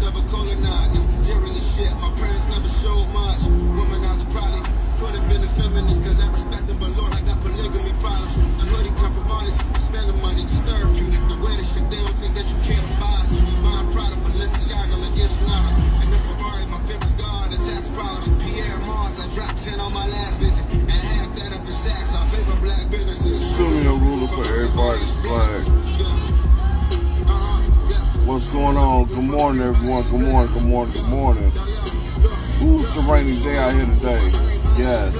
of a cola knot. Jerry the shit, my parents never showed much. Womanizer probably could have been a feminist, cause I respect them, but Lord, I got polygamy problems. The hoodie come from artists, spending money, just therapeutic. The way this shit, they don't think that you can't buy. So we buying Prada, Balenciaga, like it is nada. And the Ferrari, my favorite's God, the tax problems. Pierre Mars, I dropped 10 on my last visit. And half that up in Saks, our favorite black businesses. Assuming a ruler for everybody's flag. What's going on? Good morning, everyone. Good morning, good morning, good morning. Ooh, it's a rainy day out here today. Yes.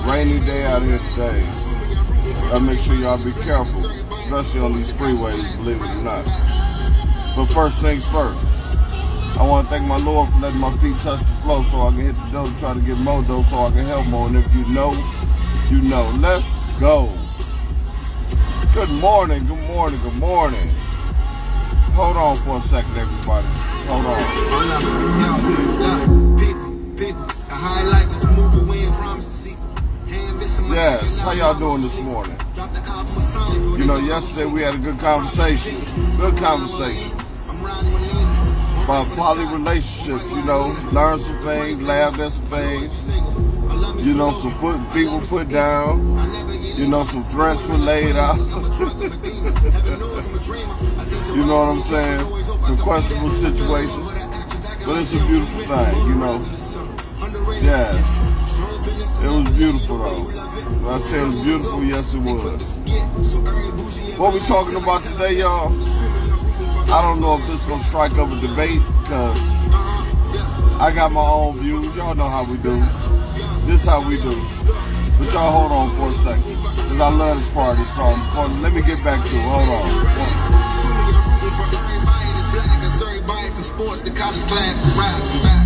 Rainy day out here today. Gotta make sure y'all be careful, especially on these freeways, believe it or not. But first things first, I want to thank my Lord for letting my feet touch the floor so I can hit the dough to try to get more dough so I can help more. And if you know, you know. Let's go. Good morning, good morning, good morning. Hold on for a second, everybody. Hold on. Yes, how y'all doing this morning? You know, yesterday we had a good conversation. Good conversation. About poly relationships, you know. Learn some things, laugh at some things. You know, some feet were put down. You know, some threats were laid out. You know what I'm saying? Some questionable situations. But it's a beautiful thing, you know. Yes. It was beautiful, though. When I say it was beautiful, yes, it was. What we talking about today, y'all? I don't know if this is going to strike up a debate, because I got my own views. Y'all know how we do. This is how we do. But y'all hold on for a second, because I love this part of the song. Let me get back to it. Hold on. Sports, the college class, ride back.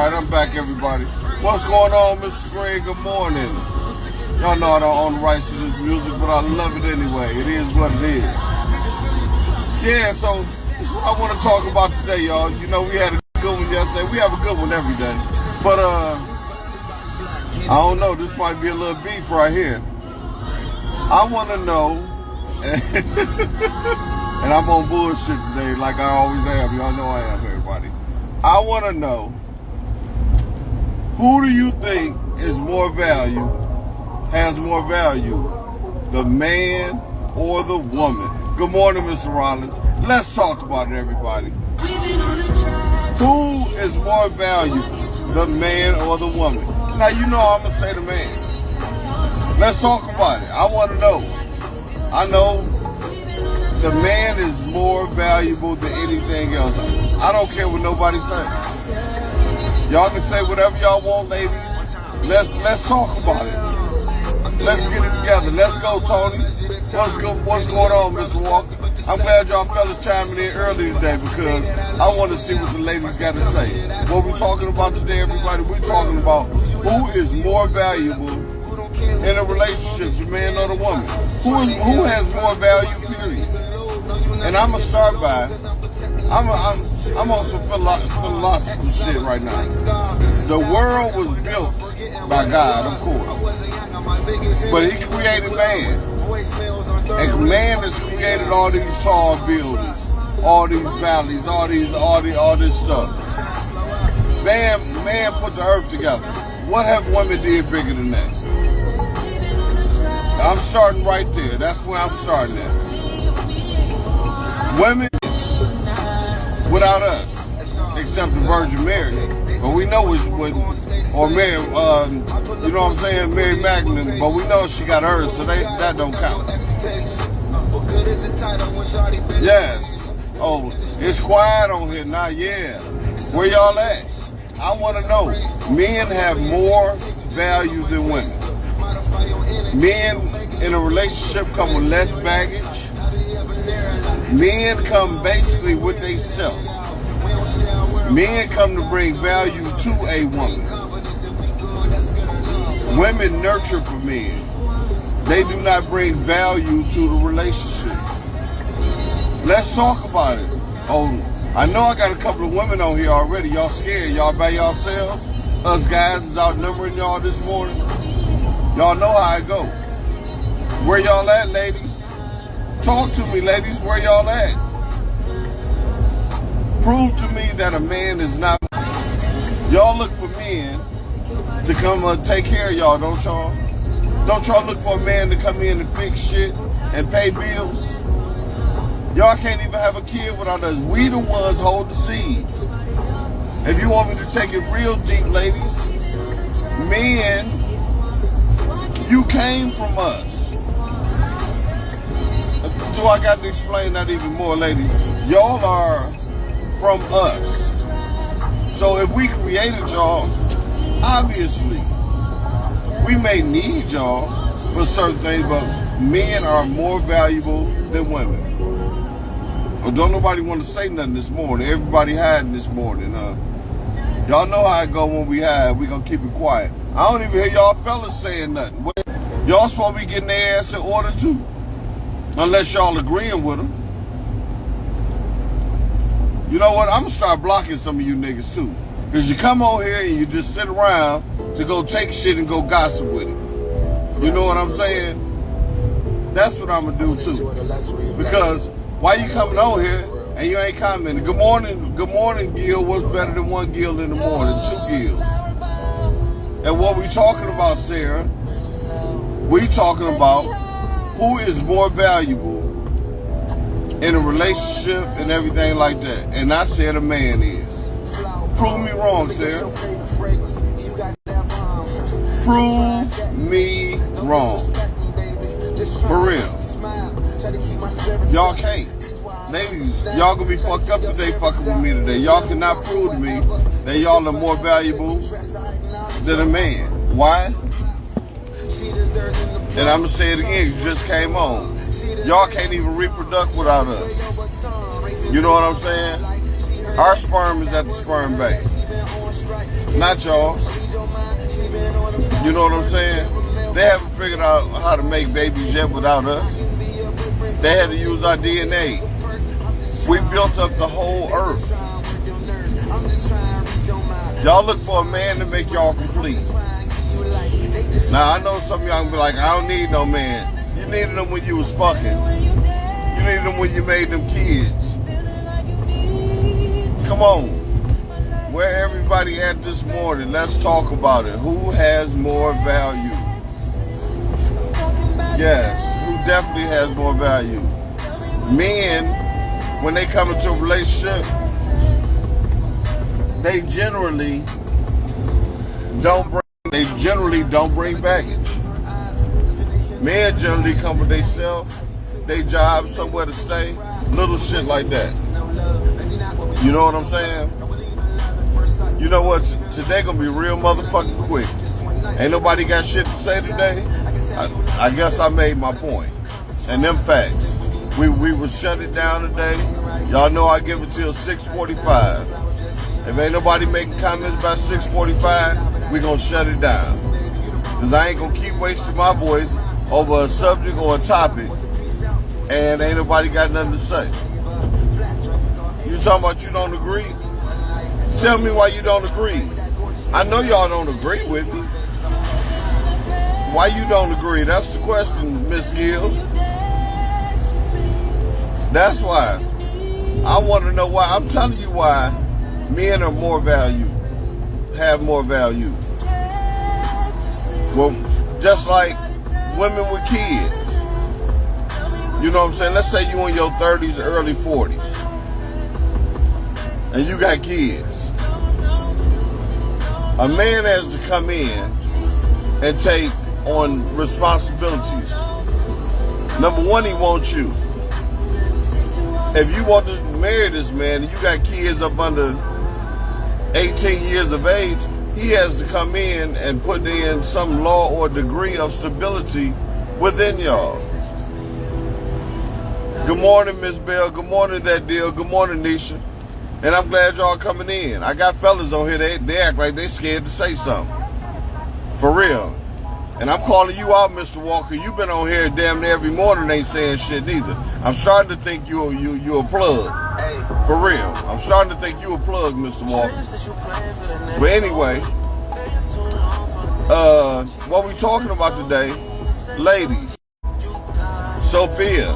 I'm back, everybody. What's going on, Mr. Gray? Good morning. Y'all know I don't own the rights to this music, but I love it anyway. It is what it is. Yeah, so this is what I want to talk about today, y'all. You know, we had a good one yesterday. We have a good one every day. But, I don't know. This might be a little beef right here. I want to know, and I'm on bullshit today like I always am. Y'all know I am, everybody. I want to know, who do you think has more value, the man or the woman? Good morning, Mr. Rollins. Let's talk about it, everybody. Who is more valuable, the man or the woman? Now, you know I'm going to say the man. Let's talk about it. I want to know. I know the man is more valuable than anything else. I don't care what nobody says. Y'all can say whatever y'all want, ladies. Let's talk about it. Let's get it together. Let's go, Tony. What's going on, Mr. Walker? I'm glad y'all fellas chiming in early today, because I want to see what the ladies got to say. What we're talking about today, everybody, we're talking about who is more valuable in a relationship, the man or the woman. Who has more value, period. And I'm going to start by, I'm on some philosophical shit right now. The world was built by God, of course. But he created man. And man has created all these tall buildings, all these valleys, all this stuff. Man put the earth together. What have women did bigger than that? I'm starting right there. That's where I'm starting at. Women without us, except the Virgin Mary. But we know or Mary, you know what I'm saying, Mary Magdalene, but we know she got hers, so that don't count. Yes. Oh, it's quiet on here now, yeah. Where y'all at? I want to know. Men have more value than women. Men in a relationship come with less baggage. Men come basically with they self. Men come to bring value to a woman. Women nurture for men. They do not bring value to the relationship. Let's talk about it. Oh, I know I got a couple of women on here already. Y'all scared. Y'all by yourselves. Us guys is outnumbering y'all this morning. Y'all know how I go. Where y'all at, ladies? Talk to me, ladies. Where y'all at? Prove to me that a man is not. Y'all look for men to come take care of y'all, don't y'all? Don't y'all look for a man to come in and fix shit and pay bills? Y'all can't even have a kid without us. We the ones hold the seeds. If you want me to take it real deep, ladies, men, you came from us. Do I got to explain that even more, ladies? Y'all are from us. So if we created y'all, obviously, we may need y'all for certain things, but men are more valuable than women. Well, don't nobody want to say nothing this morning. Everybody hiding this morning. Y'all know how it go when we hide. We gonna keep it quiet. I don't even hear y'all fellas saying nothing. Y'all supposed to be getting their ass in order too. Unless y'all agreeing with them. You know what? I'm gonna start blocking some of you niggas too. Because you come on here and you just sit around to go take shit and go gossip with it. You know what I'm saying? That's what I'm gonna do too. Because why you coming on here and you ain't commenting? Good morning, Gil. What's better than one Gil in the morning? 2 Gils. And what we talking about, Sarah? We talking about who is more valuable in a relationship and everything like that. And I said a man is. Prove me wrong, Sarah. Prove me wrong. For real. Y'all can't. Ladies, y'all gonna be fucked up today fucking with me today. Y'all cannot prove to me that y'all are more valuable than a man. Why? And I'm gonna say it again, you just came on. Y'all can't even reproduce without us. You know what I'm saying? Our sperm is at the sperm bank. Not y'all. You know what I'm saying? They haven't figured out how to make babies yet without us. They had to use our DNA. We built up the whole earth. Y'all look for a man to make y'all complete. Now, I know some of y'all gonna be like, I don't need no man. You needed them when you was fucking. You needed them when you made them kids. Come on. Where everybody at this morning, let's talk about it. Who has more value? Yes, who definitely has more value? Men, when they come into a relationship, they generally don't bring baggage. Men generally come with themselves, they job, somewhere to stay, little shit like that. You know what I'm saying? You know what? Today gonna be real motherfucking quick. Ain't nobody got shit to say today. I guess I made my point. And them facts. We will shut it down today. Y'all know I give it till 6:45. If ain't nobody making comments by 6:45, we gonna shut it down. Cause I ain't gonna keep wasting my voice over a subject or a topic and ain't nobody got nothing to say. You talking about you don't agree? Tell me why you don't agree. I know y'all don't agree with me. Why you don't agree? That's the question, Miss Gill. That's why. I want to know why. I'm telling you why men are more value, have more value. Well, just like women with kids. You know what I'm saying? Let's say you in your 30s, early 40s. And you got kids. A man has to come in and take on responsibilities. Number one, he wants you. If you want to marry this man and you got kids up under 18 years of age, he has to come in and put in some law or degree of stability within y'all. Good morning, Miss Bell. Good morning, That Deal. Good morning, Nisha. And I'm glad y'all coming in. I got fellas on here, they act like they scared to say something. For real. And I'm calling you out, Mr. Walker. You've been on here damn near every morning, ain't saying shit neither. I'm starting to think you a plug. For real. I'm starting to think you a plug, Mr. Walker. But anyway, what we talking about today, ladies, Sophia,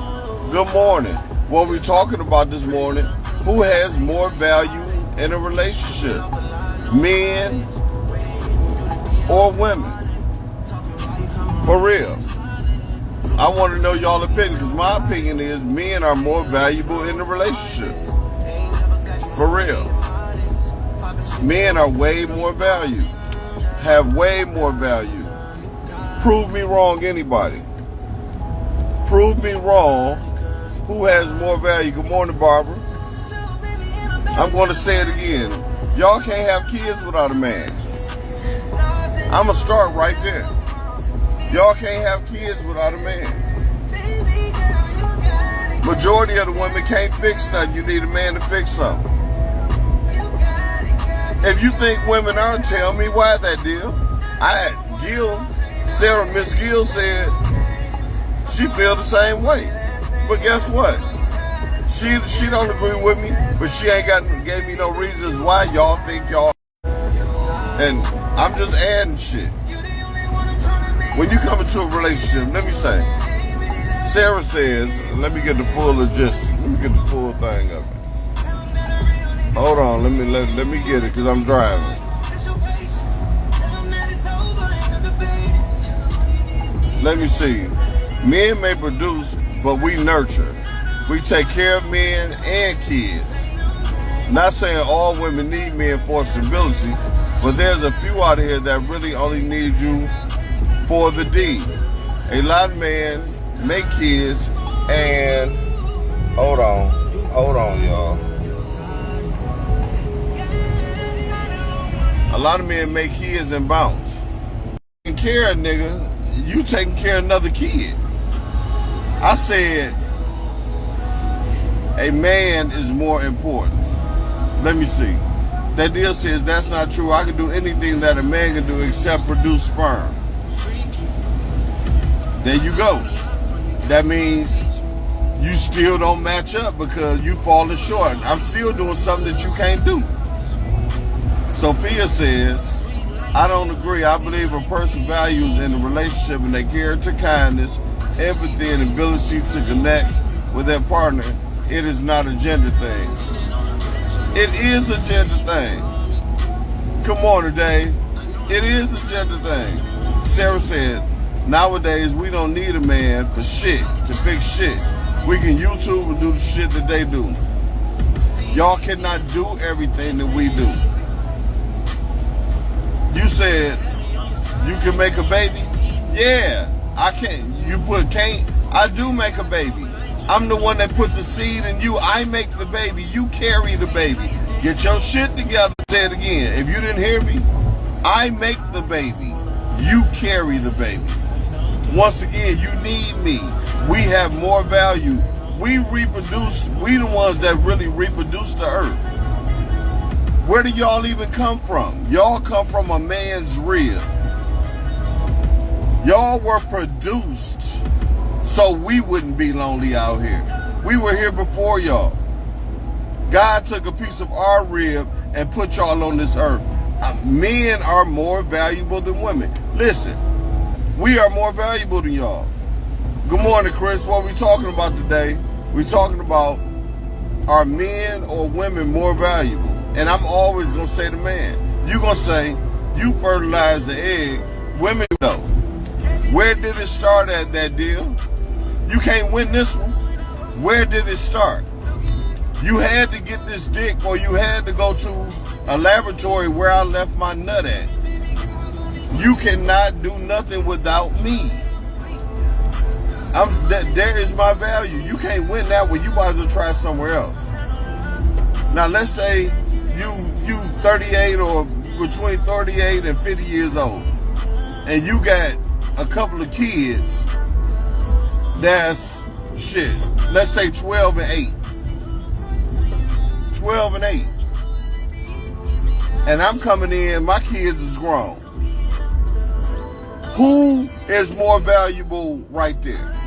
good morning. What we talking about this morning, who has more value in a relationship, men or women? For real. I want to know y'all opinion, because my opinion is men are more valuable in a relationship. For real. Men are way more valued, have way more value. Prove me wrong, anybody. Prove me wrong. Who has more value? Good morning, Barbara. I'm going to say it again. Y'all can't have kids without a man. I'm going to start right there. Y'all can't have kids without a man. Majority of the women can't fix nothing. You need a man to fix something. If you think women aren't, tell me why, That Deal. Miss Gill said she feel the same way. But guess what? She don't agree with me, but she ain't gave me no reasons why y'all think y'all. And I'm just adding shit. When you come into a relationship, let me say, Sarah says, let me get the full thing of it. Hold on, let me get it, because I'm driving. Let me see. Men may produce, but we nurture. We take care of men and kids. Not saying all women need men for stability, but there's a few out here that really only need you for the deed. A lot of men make kids and hold on, y'all. A lot of men make kids and bounce. Taking care of nigga, you taking care of another kid. I said a man is more important. Let me see. That Deal says that's not true. I can do anything that a man can do except produce sperm. There you go. That means you still don't match up because you falling short. I'm still doing something that you can't do. Sophia says, I don't agree. I believe a person values in a relationship and their character, kindness, empathy, and ability to connect with their partner. It is not a gender thing. It is a gender thing. Come on, Dave. It is a gender thing. Sarah said, nowadays we don't need a man for shit, to fix shit. We can YouTube and do the shit that they do. Y'all cannot do everything that we do. You said you can make a baby? Yeah, I can. You put can't. I do make a baby. I'm the one that put the seed in you. I make the baby. You carry the baby. Get your shit together. Say it again. If you didn't hear me, I make the baby. You carry the baby. Once again, you need me. We have more value. We reproduce. We the ones that really reproduce the earth. Where do y'all even come from? Y'all come from a man's rib. Y'all were produced so we wouldn't be lonely out here. We were here before y'all. God took a piece of our rib and put y'all on this earth. Men are more valuable than women. Listen, we are more valuable than y'all. Good morning, Chris. What are we talking about today? We're talking about, are men or women more valuable? And I'm always going to say the man. You're going to say, you fertilize the egg. Women know. Where did it start at, That Deal? You can't win this one. Where did it start? You had to get this dick, or you had to go to a laboratory where I left my nut at. You cannot do nothing without me. There is my value. You can't win that one. You might as well try somewhere else. Now let's say you 38 or between 38 and 50 years old, and you got a couple of kids that's, shit, let's say 12 and 8. 12 and 8. And I'm coming in, my kids is grown. Who is more valuable right there?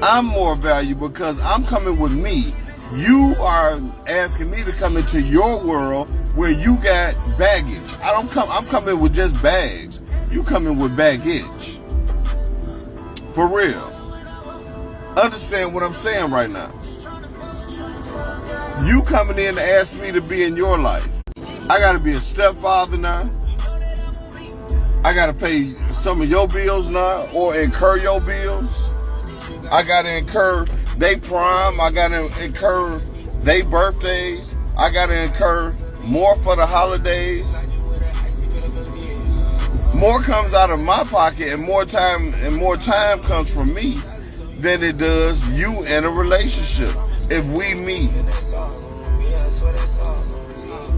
I'm more valuable because I'm coming with me. You are asking me to come into your world where you got baggage. I'm coming with just bags. You coming with baggage. For real. Understand what I'm saying right now. You coming in to ask me to be in your life. I gotta be a stepfather now. I gotta pay some of your bills now or incur your bills. I gotta incur they prime. I gotta incur they birthdays. I gotta incur more for the holidays. More comes out of my pocket and more time comes from me than it does you in a relationship if we meet.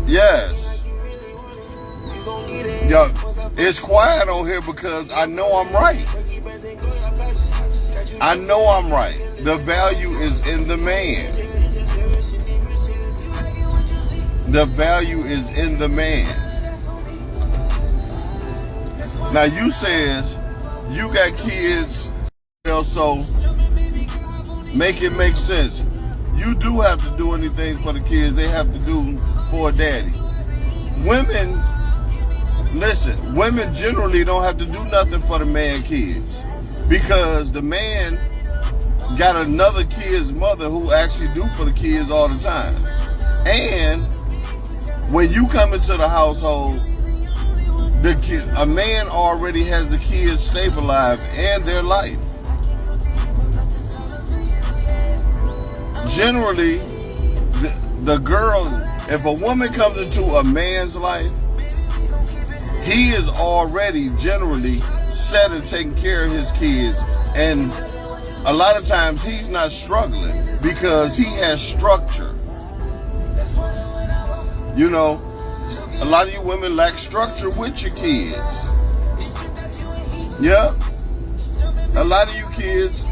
Yes. Yo, it's quiet on here because I know I'm right. I know I'm right. The value is in the man. The value is in the man. Now you says you got kids, so make it make sense. You do have to do anything for the kids they have to do for a daddy. Women, listen, women generally don't have to do nothing for the man kids because the man got another kid's mother who actually do for the kids all the time. And when you come into the household, a man already has the kids stabilized and their life. Generally, the girl, if a woman comes into a man's life, he is already generally set and taking care of his kids. And a lot of times he's not struggling because he has structure. You know, a lot of you women lack structure with your kids. Yeah. A lot of you kids,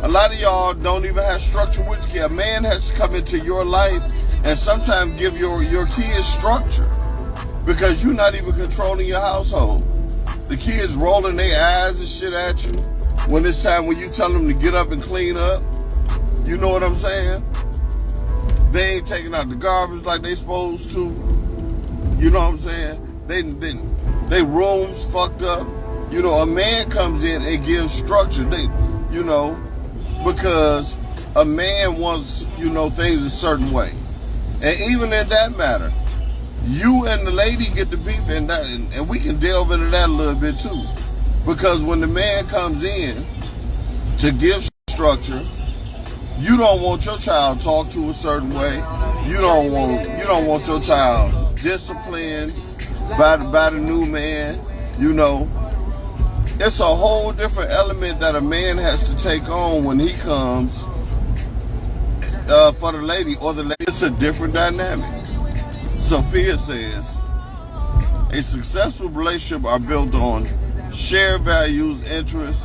a lot of y'all don't even have structure with your kids. A man has to come into your life and sometimes give your kids structure because you're not even controlling your household. The kids rolling their eyes and shit at you when it's time when you tell them to get up and clean up. You know what I'm saying? They ain't taking out the garbage like they supposed to. You know what I'm saying? They rooms fucked up. You know, a man comes in and gives structure. Because a man wants, things a certain way. And even in that matter, you and the lady get to beef and we can delve into that a little bit too. Because when the man comes in to give structure, you don't want your child talked to a certain way. You don't want your child disciplined by the new man. It's a whole different element that a man has to take on when he comes for the lady or the lady. It's a different dynamic. Sophia says, a successful relationship are built on shared values, interests,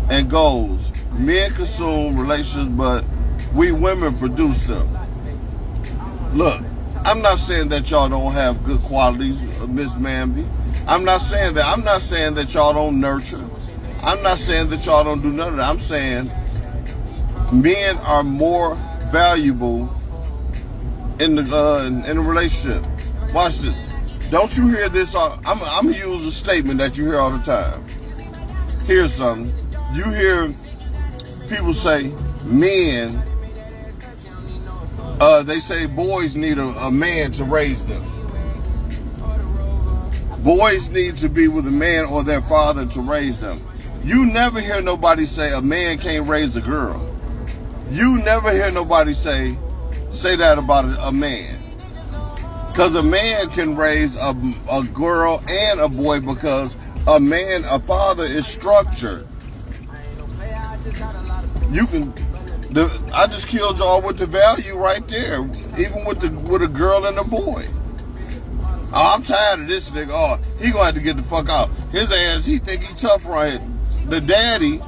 and goals. Men consume relationships, but we women produce them. Look, I'm not saying that y'all don't have good qualities, Miss Mamby. I'm not saying that. I'm not saying that y'all don't nurture. I'm not saying that y'all don't do none of that. I'm saying men are more valuable in the relationship. Watch this. Don't you hear this? I'm gonna use a statement that you hear all the time. Here's something. You hear people say men. They say boys need a man to raise them. Boys need to be with a man or their father to raise them. You never hear nobody say a man can't raise a girl. You never hear nobody say that about a man. Because a man can raise a girl and a boy because a father is structured. I just killed y'all with the value right there, even with a girl and a boy. Oh, I'm tired of this nigga. Oh, he gonna have to get the fuck out. His ass, he think he tough right here. The daddy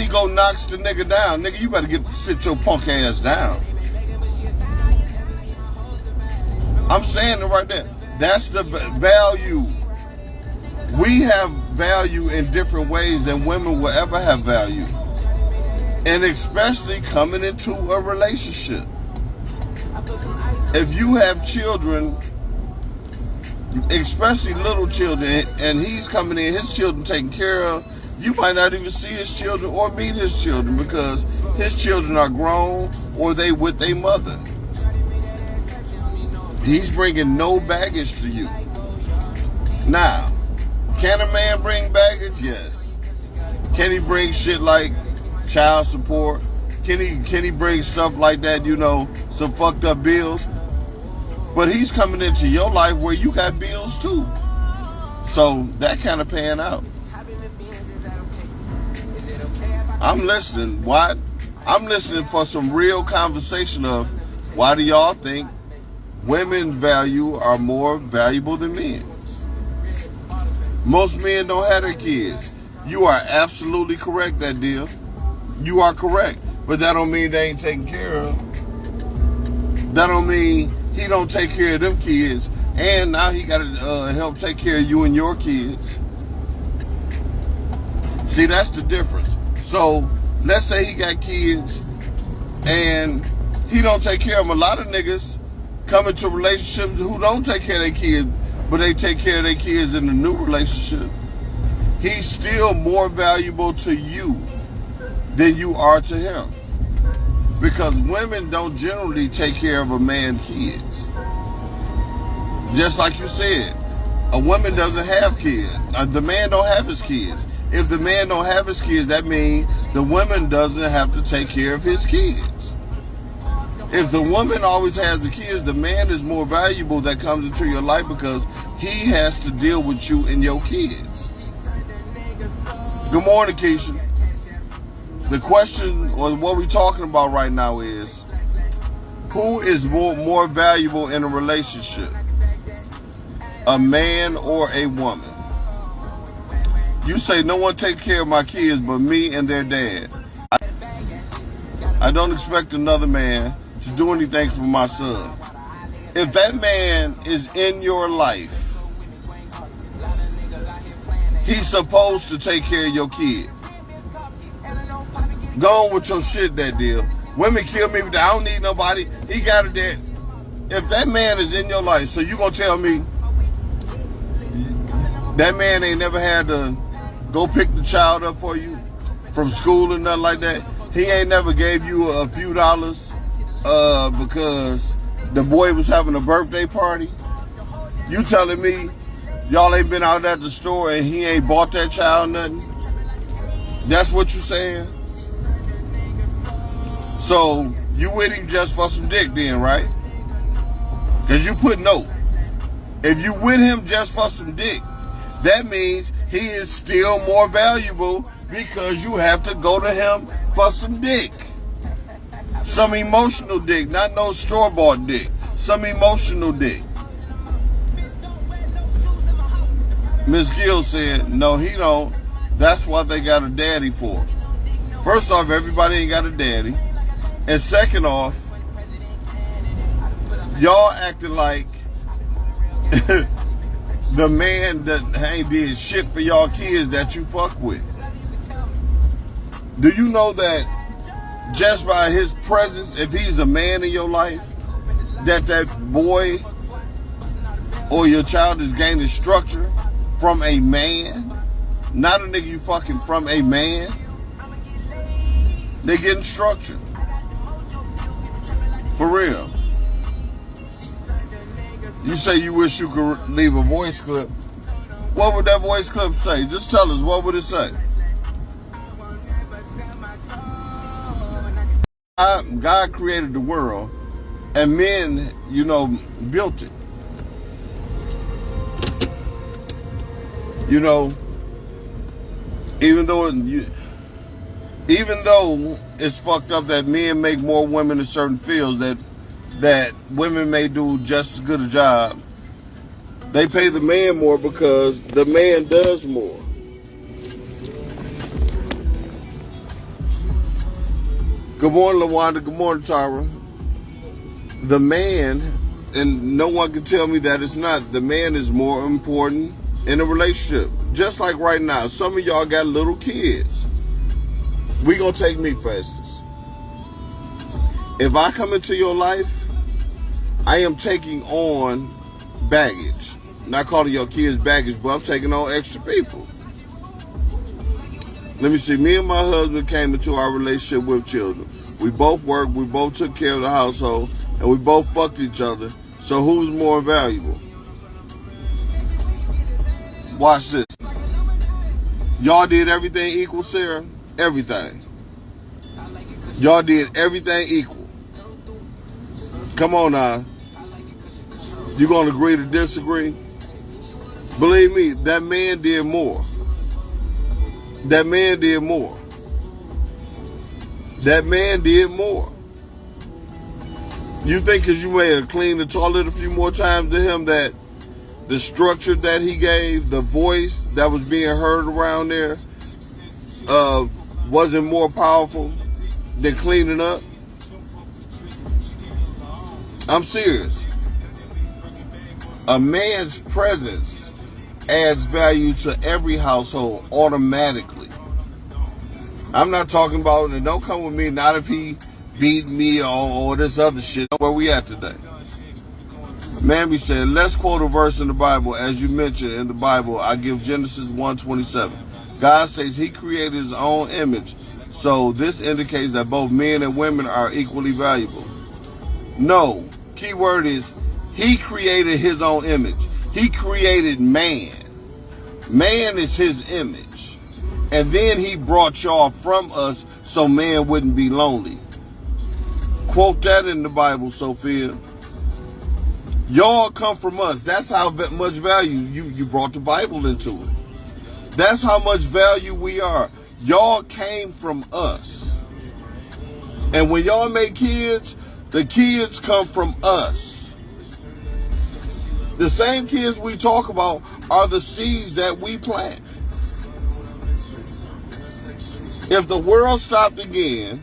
go knocks the nigga down. Nigga, you better sit your punk ass down. I'm saying it right there. That's the value. We have value in different ways than women will ever have value. And especially coming into a relationship. If you have children, especially little children, and he's coming in, his children taken care of, you might not even see his children or meet his children because his children are grown or they with their mother. He's bringing no baggage to you. Now, can a man bring baggage? Yes. Can he bring shit like child support? Can he bring stuff like that, you know, some fucked up bills? But he's coming into your life where you got bills too. So that kind of paying out. I'm listening. Why? I'm listening for some real conversation of why do y'all think women value are more valuable than men? Most men don't have their kids. You are absolutely correct, that deal. You are correct. But that don't mean they ain't taken care of. That don't mean he don't take care of them kids. And now he got to help take care of you and your kids. See, that's the difference. So, let's say he got kids and he don't take care of them. A lot of niggas come into relationships who don't take care of their kids, but they take care of their kids in the new relationship. He's still more valuable to you than you are to him. Because women don't generally take care of a man's kids. Just like you said, a woman doesn't have kids. The man don't have his kids. If the man don't have his kids, that means the woman doesn't have to take care of his kids. If the woman always has the kids, the man is more valuable that comes into your life because he has to deal with you and your kids. Good morning, Keisha. The question, or what we're talking about right now is, who is more valuable in a relationship? A man or a woman? You say no one take care of my kids but me and their dad. I don't expect another man to do anything for my son. If that man is in your life, he's supposed to take care of your kid. Go on with your shit, that deal. Women kill me, but I don't need nobody. He got it there. If that man is in your life, so you gonna tell me that man ain't never had to go pick the child up for you from school or nothing like that? He ain't never gave you a few dollars because the boy was having a birthday party? You telling me y'all ain't been out at the store and he ain't bought that child nothing? That's what you saying? So you with him just for some dick then, right? Because you put no. If you with him just for some dick, that means he is still more valuable because you have to go to him for some dick. Some emotional dick, not no store-bought dick. Some emotional dick. Miss Gill said, no, he don't. That's what they got a daddy for. First off, everybody ain't got a daddy. And second off, y'all acting like the man that ain't did shit for y'all kids that you fuck with. Do you know that just by his presence, if he's a man in your life, that boy or your child is gaining structure from a man? Not a nigga you fucking, from a man. They getting structure. For real. You say you wish you could leave a voice clip. What would that voice clip say? Just tell us, what would it say? God created the world and men, you know, built it. You know, even though it's fucked up that men make more women in certain fields, that that women may do just as good a job. They pay the man more because the man does more. Good morning, LaWanda. Good morning, Tyra. The man, and no one can tell me that it's not, the man is more important in a relationship. Just like right now, some of y'all got little kids. We gonna take me for instance. If I come into your life, I am taking on baggage. Not calling your kids baggage, but I'm taking on extra people. Let me see, me and my husband came into our relationship with children. We both worked, we both took care of the household, and we both fucked each other. So who's more valuable? Watch this. Y'all did everything equal, Sarah? Everything. Y'all did everything equal. Come on now. You gonna agree to disagree? Believe me, that man did more. That man did more. That man did more. You think because you may have cleaned the toilet a few more times to him that the structure that he gave, the voice that was being heard around there, wasn't more powerful than cleaning up? I'm serious. A man's presence adds value to every household automatically. I'm not talking about, and don't come with me, not if he beat me or this other shit. Where we at today? Mammy said, let's quote a verse in the Bible. As you mentioned in the Bible, I give Genesis 1:27. God says he created his own image. So this indicates that both men and women are equally valuable. No, key word is he created his own image. He created man. Man is his image. And then he brought y'all from us so man wouldn't be lonely. Quote that in the Bible, Sophia. Y'all come from us. That's how much value you brought the Bible into it. That's how much value we are. Y'all came from us. And when y'all make kids, the kids come from us. The same kids we talk about are the seeds that we plant. If the world stopped again,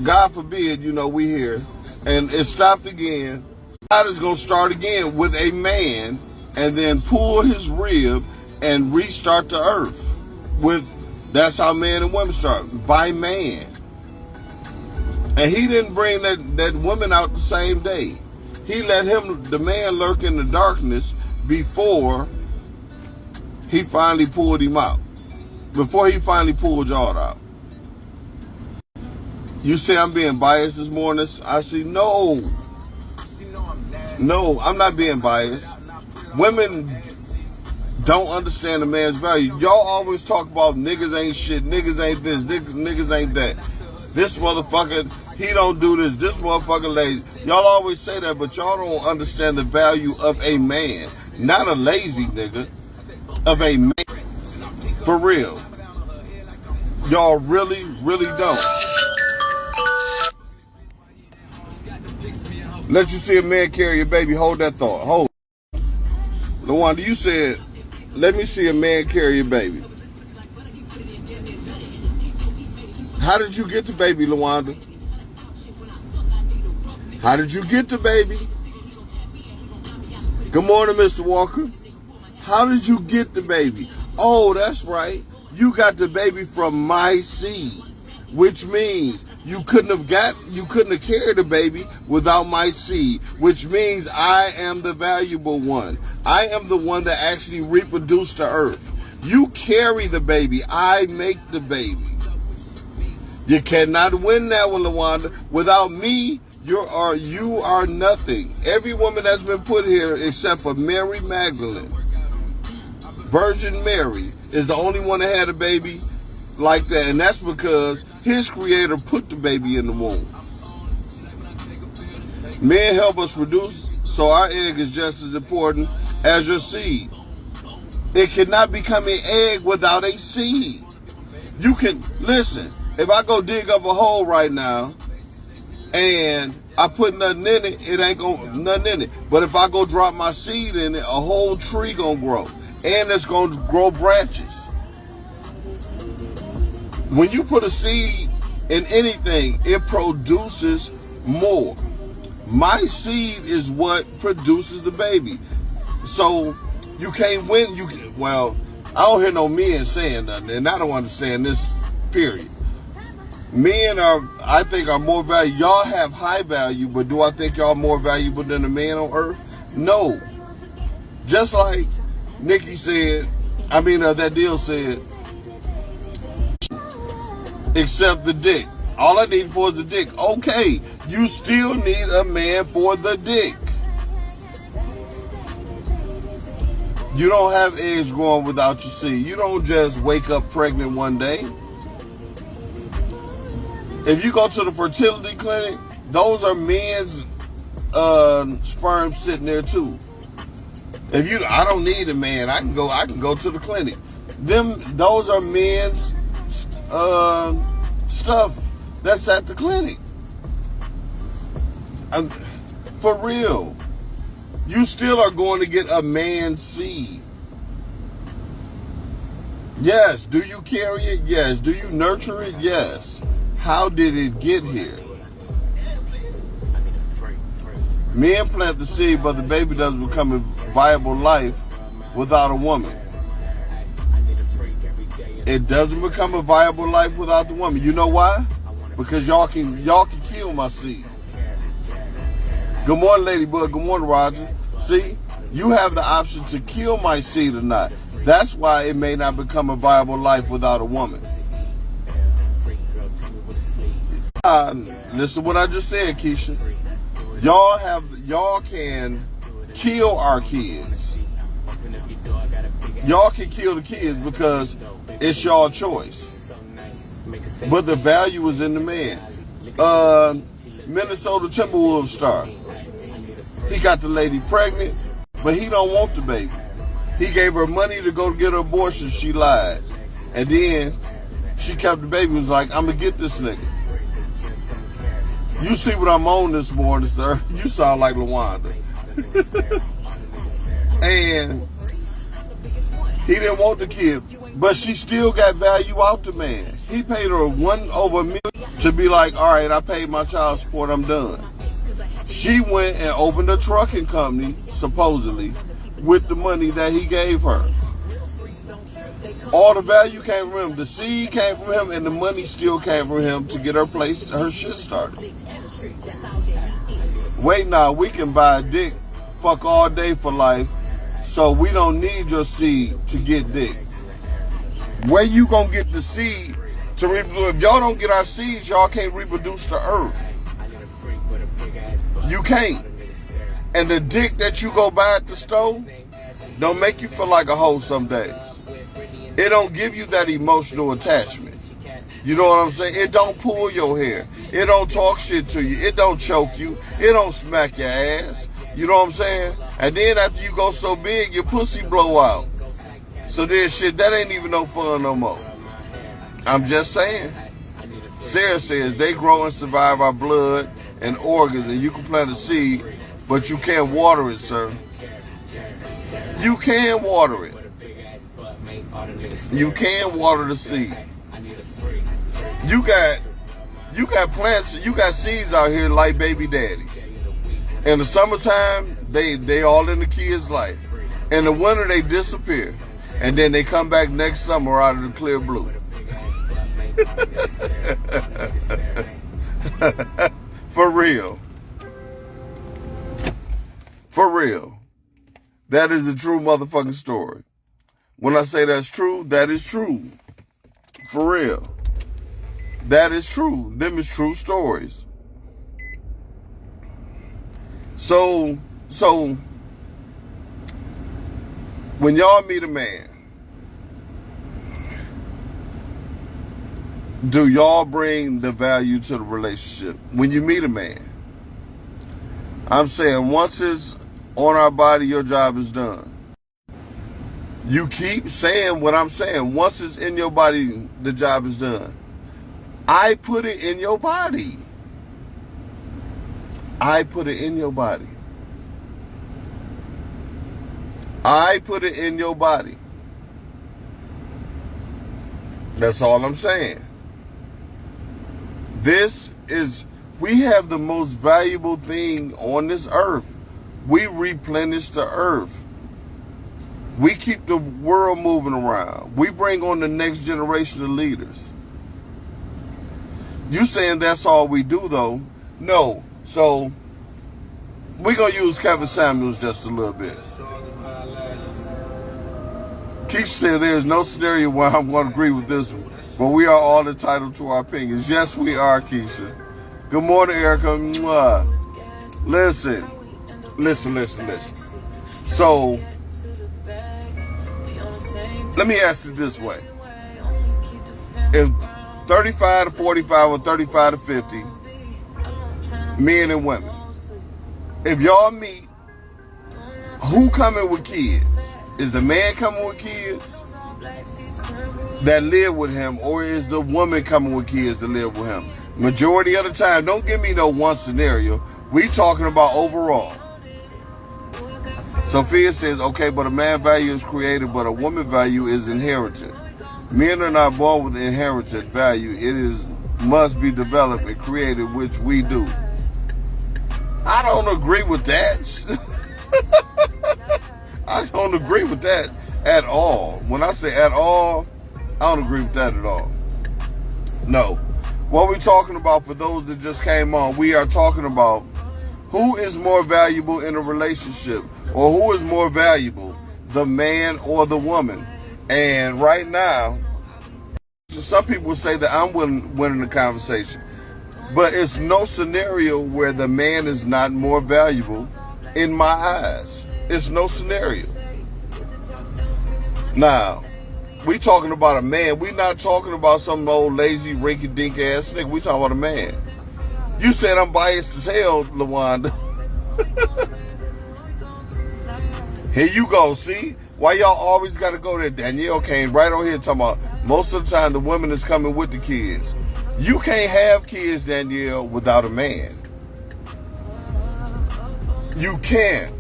God forbid, we here, and it stopped again, God is going to start again with a man and then pull his rib and restart the earth. That's how man and women start, by man. And he didn't bring that woman out the same day. He let the man lurk in the darkness before he finally pulled him out. Before he finally pulled y'all out. You say I'm being biased this morning? I see, no, I'm not being biased. Women don't understand a man's value. Y'all always talk about niggas ain't shit, niggas ain't this, niggas ain't that. This motherfucker, he don't do this motherfucker lazy. Y'all always say that, but y'all don't understand the value of a man. Not a lazy nigga, of a man. For real. Y'all really, really don't. Let you see a man carry a baby. Hold that thought. Hold. LaWanda, you said, let me see a man carry a baby. How did you get the baby, LaWanda? How did you get the baby? Good morning, Mr. Walker. How did you get the baby? Oh, that's right. You got the baby from my seed, which means you couldn't have carried the baby without my seed, which means I am the valuable one. I am the one that actually reproduced the earth. You carry the baby. I make the baby. You cannot win that one, LaWanda. Without me, you are nothing. Every woman that's been put here except for Mary Magdalene, Virgin Mary, is the only one that had a baby like that, and that's because his creator put the baby in the womb. Men help us produce, so our egg is just as important as your seed. It cannot become an egg without a seed. You can, listen, if I go dig up a hole right now and I put nothing in it, it ain't gonna nothing in it. But if I go drop my seed in it, a whole tree gonna grow. And it's gonna grow branches. When you put a seed in anything, it produces more. My seed is what produces the baby. So you can't win. Well, I don't hear no men saying nothing, and I don't understand this, period. Men I think, are more valuable. Y'all have high value, but do I think y'all more valuable than a man on earth? No. Just like Nikki said, that deal said, except the dick. All I need for is the dick. Okay, you still need a man for the dick. You don't have eggs growing without your seed. You don't just wake up pregnant one day. If you go to the fertility clinic, those are men's sperm sitting there too. I don't need a man. I can go to the clinic. Those are men's stuff that's at the clinic. For real. You still are going to get a man's seed. Yes. Do you carry it? Yes. Do you nurture it? Yes. How did it get here? Men plant the seed, but the baby doesn't become a viable life without a woman. It doesn't become a viable life without the woman. You know why? Because y'all can kill my seed. Good morning, Ladybug. Good morning, Roger. See, you have the option to kill my seed or not. That's why it may not become a viable life without a woman. Listen to what I just said, Keisha. Y'all can kill our kids. Y'all can kill the kids because it's y'all choice. But the value is in the man. Minnesota Timberwolves star. He got the lady pregnant, but he don't want the baby. He gave her money to go get her abortion. She lied. And then she kept the baby. Was like, I'm going to get this nigga. You see what I'm on this morning, sir. You sound like LaWanda. And he didn't want the kid, but she still got value out the man. He paid her $1 over $1 million to be like, all right, I paid my child support, I'm done. She went and opened a trucking company, supposedly, with the money that he gave her. All the value came from him. The seed came from him, and the money still came from him to get her shit started. Wait, now we can buy a dick, fuck all day for life, so we don't need your seed to get dick. Where you gonna get the seed to reproduce? If y'all don't get our seeds, y'all can't reproduce the earth. You can't. And the dick that you go buy at the store don't make you feel like a hoe some days. It don't give you that emotional attachment. You know what I'm saying? It don't pull your hair. It don't talk shit to you. It don't choke you. It don't smack your ass. You know what I'm saying? And then after you go so big, your pussy blow out. So then shit, that ain't even no fun no more. I'm just saying. Sarah says they grow and survive our blood and organs, and you can plant a seed, but you can't water it, sir. You can water it. You can water the seed. You got plants, you got seeds out here like baby daddies. In the summertime, they all in the kid's life. In the winter, they disappear. And then they come back next summer out of the clear blue. For real. For real. That is the true motherfucking story. When I say that's true, that is true. For real. That is true. Them is true stories. So when y'all meet a man, do y'all bring the value to the relationship? When you meet a man, I'm saying once it's on our body, your job is done. You keep saying what I'm saying. Once it's in your body, the job is done. I put it in your body. I put it in your body. I put it in your body. That's all I'm saying. We have the most valuable thing on this earth. We replenish the earth. We keep the world moving around. We bring on the next generation of leaders. You saying that's all we do, though? No. So we're going to use Kevin Samuels just a little bit. Keisha said there's no scenario where I'm going to agree with this one, but we are all entitled to our opinions. Yes, we are, Keisha. Good morning, Erica. Mwah. Listen. So, let me ask it this way. If 35 to 45 or 35 to 50, men and women, if y'all meet, who coming with kids? Is the man coming with kids that live with him, or is the woman coming with kids that live with him? Majority of the time, don't give me no one scenario. We talking about overall. Sophia says, okay, but a man value is created, but a woman value is inherited. Men are not born with inherited value. It must be developed and created, which we do. I don't agree with that. I don't agree with that at all. When I say at all, I don't agree with that at all. No. What we're talking about, for those that just came on, we are talking about who is more valuable in a relationship, or who is more valuable, the man or the woman. And right now, some people say that I'm winning the conversation, but it's no scenario where the man is not more valuable in my eyes. It's no scenario. Now, we talking about a man. We not talking about some old lazy rinky-dink ass nigga. We talking about a man. You said I'm biased as hell, LaWanda. Here you go, see? Why y'all always got to go there? Danielle came right on here talking about most of the time the woman is coming with the kids. You can't have kids, Danielle, without a man. You can't.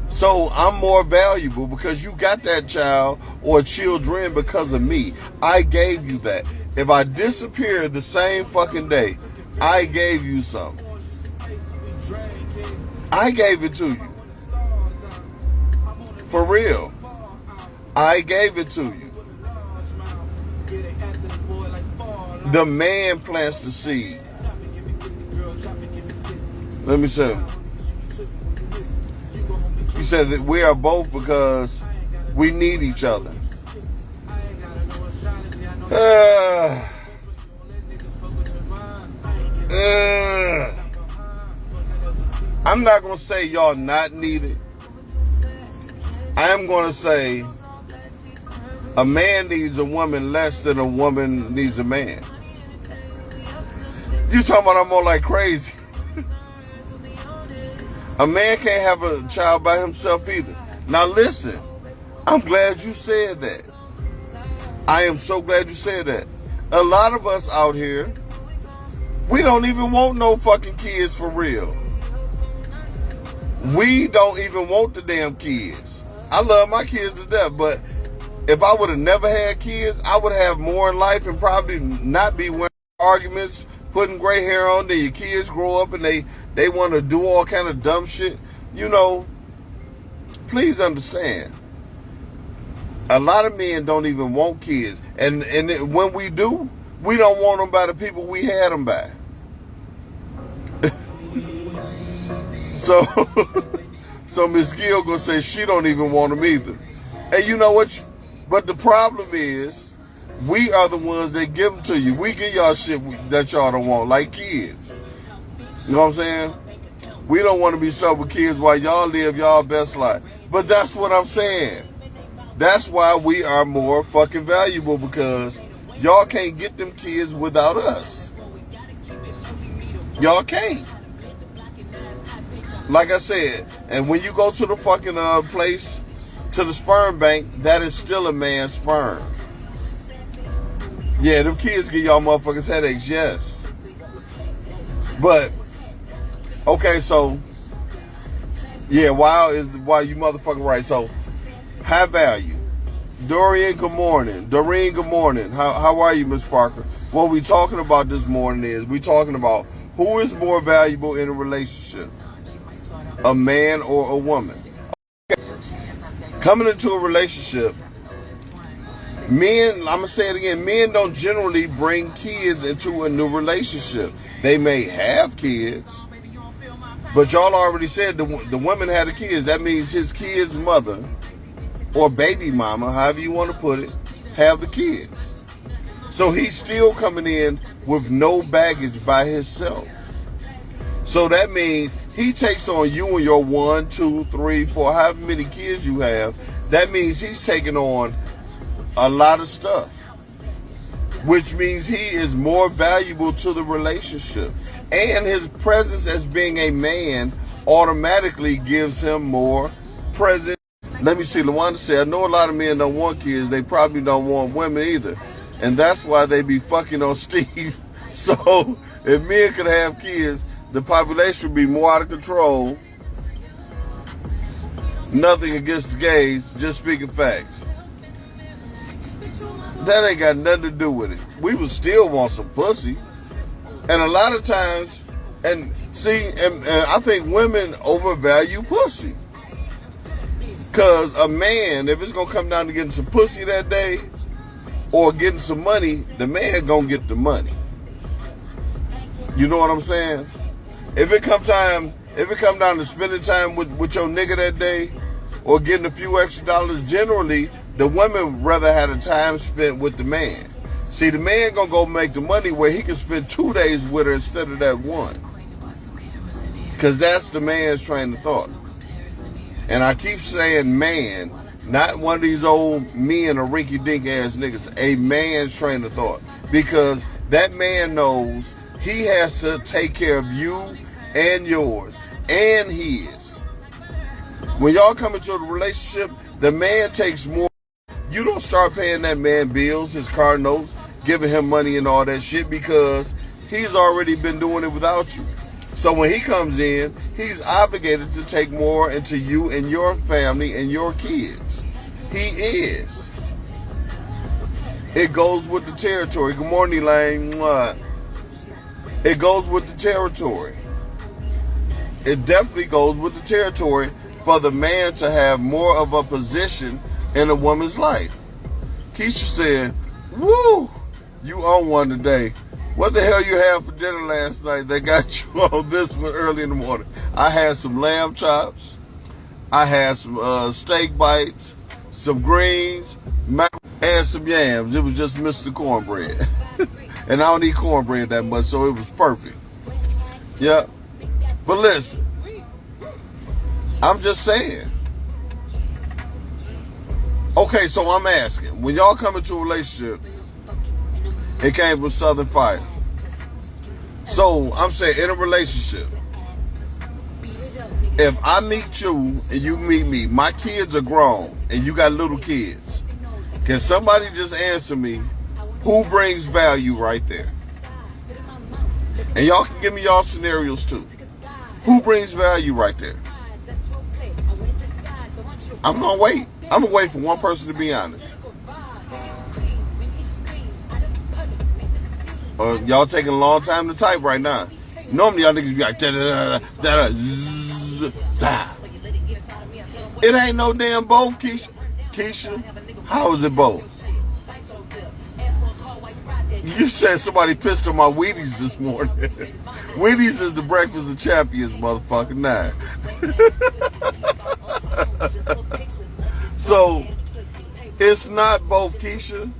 So I'm more valuable because you got that child or children because of me. I gave you that. If I disappeared the same fucking day, I gave you something. I gave it to you. For real. I gave it to you. The man plants the seed. Let me say. He said that we are both because we need each other. I'm not going to say y'all not needed. I am going to say a man needs a woman less than a woman needs a man. You talking about I'm more like crazy. A man can't have a child by himself either. Now listen, I'm glad you said that. I am so glad you said that. A lot of us out here, we don't even want no fucking kids for real. We don't even want the damn kids. I love my kids to death, but if I would have never had kids, I would have more in life and probably not be winning arguments, putting gray hair on. Then your kids grow up and they want to do all kind of dumb shit. You know, please understand. A lot of men don't even want kids. And when we do, we don't want them by the people we had them by. So Miss Gill gonna say she don't even want them either. And you know what? But the problem is, we are the ones that give them to you. We give y'all shit that y'all don't want, like kids. You know what I'm saying? We don't want to be stuck with kids while y'all live y'all best life. But that's what I'm saying. That's why we are more fucking valuable, because y'all can't get them kids without us. Y'all can't. Like I said, and when you go to the fucking place, to the sperm bank, that is still a man's sperm. Yeah, them kids give y'all motherfuckers headaches, yes. But Okay, so yeah, why you motherfucking right? So high value. Dorian, good morning. Doreen, good morning. How are you, Miss Parker? What we talking about this morning is we talking about who is more valuable in a relationship, a man or a woman. Okay. Coming into a relationship, men, I'm gonna say it again, men don't generally bring kids into a new relationship. They may have kids, but y'all already said the woman had the kids. That means his kid's mother or baby mama, however you want to put it, have the kids. So he's still coming in with no baggage by himself. So that means he takes on you and your 1, 2, 3, 4, however many kids you have. That means he's taking on a lot of stuff, which means he is more valuable to the relationship. And his presence as being a man automatically gives him more presence. Let me see, LaWanda said, I know a lot of men don't want kids. They probably don't want women either. And that's why they be fucking on Steve. So if men could have kids, the population would be more out of control. Nothing against the gays, just speaking facts. That ain't got nothing to do with it. We would still want some pussy. And a lot of times, and I think women overvalue pussy. Because a man, if it's going to come down to getting some pussy that day or getting some money, the man going to get the money. You know what I'm saying? If it come down to spending time with your nigga that day or getting a few extra dollars, generally, the women rather had a time spent with the man. See, the man going to go make the money where he can spend 2 days with her instead of that one. Because that's the man's train of thought. And I keep saying man, not one of these old men or rinky-dink ass niggas. A man's train of thought. Because that man knows he has to take care of you and yours and his. When y'all come into a relationship, the man takes more. You don't start paying that man bills, his car notes, giving him money and all that shit because he's already been doing it without you. So when he comes in, he's obligated to take more into you and your family and your kids. He is. It goes with the territory. Good morning, Elaine. It goes with the territory. It definitely goes with the territory for the man to have more of a position in a woman's life. Keisha said, woo, you own one today. What the hell you had for dinner last night that got you on this one early in the morning? I had some lamb chops. I had some steak bites, some greens, and some yams. It was just Mr. Cornbread. And I don't eat cornbread that much, so it was perfect. Yeah. But listen, I'm just saying. Okay, so I'm asking, when y'all come into a relationship, it came from Southern Fire. So I'm saying, in a relationship, if I meet you and you meet me, my kids are grown and you got little kids, can somebody just answer me who brings value right there? And y'all can give me y'all scenarios too. Who brings value right there? I'm gonna wait. I'm gonna wait for one person to be honest. Y'all taking a long time to type right now. Normally y'all niggas be like da da da da da da. It ain't no damn both, Keisha. Keisha, how is it both? You said somebody pissed on my Wheaties this morning. Wheaties is the breakfast of champions, motherfucker. Nah. So, it's not both, Keisha.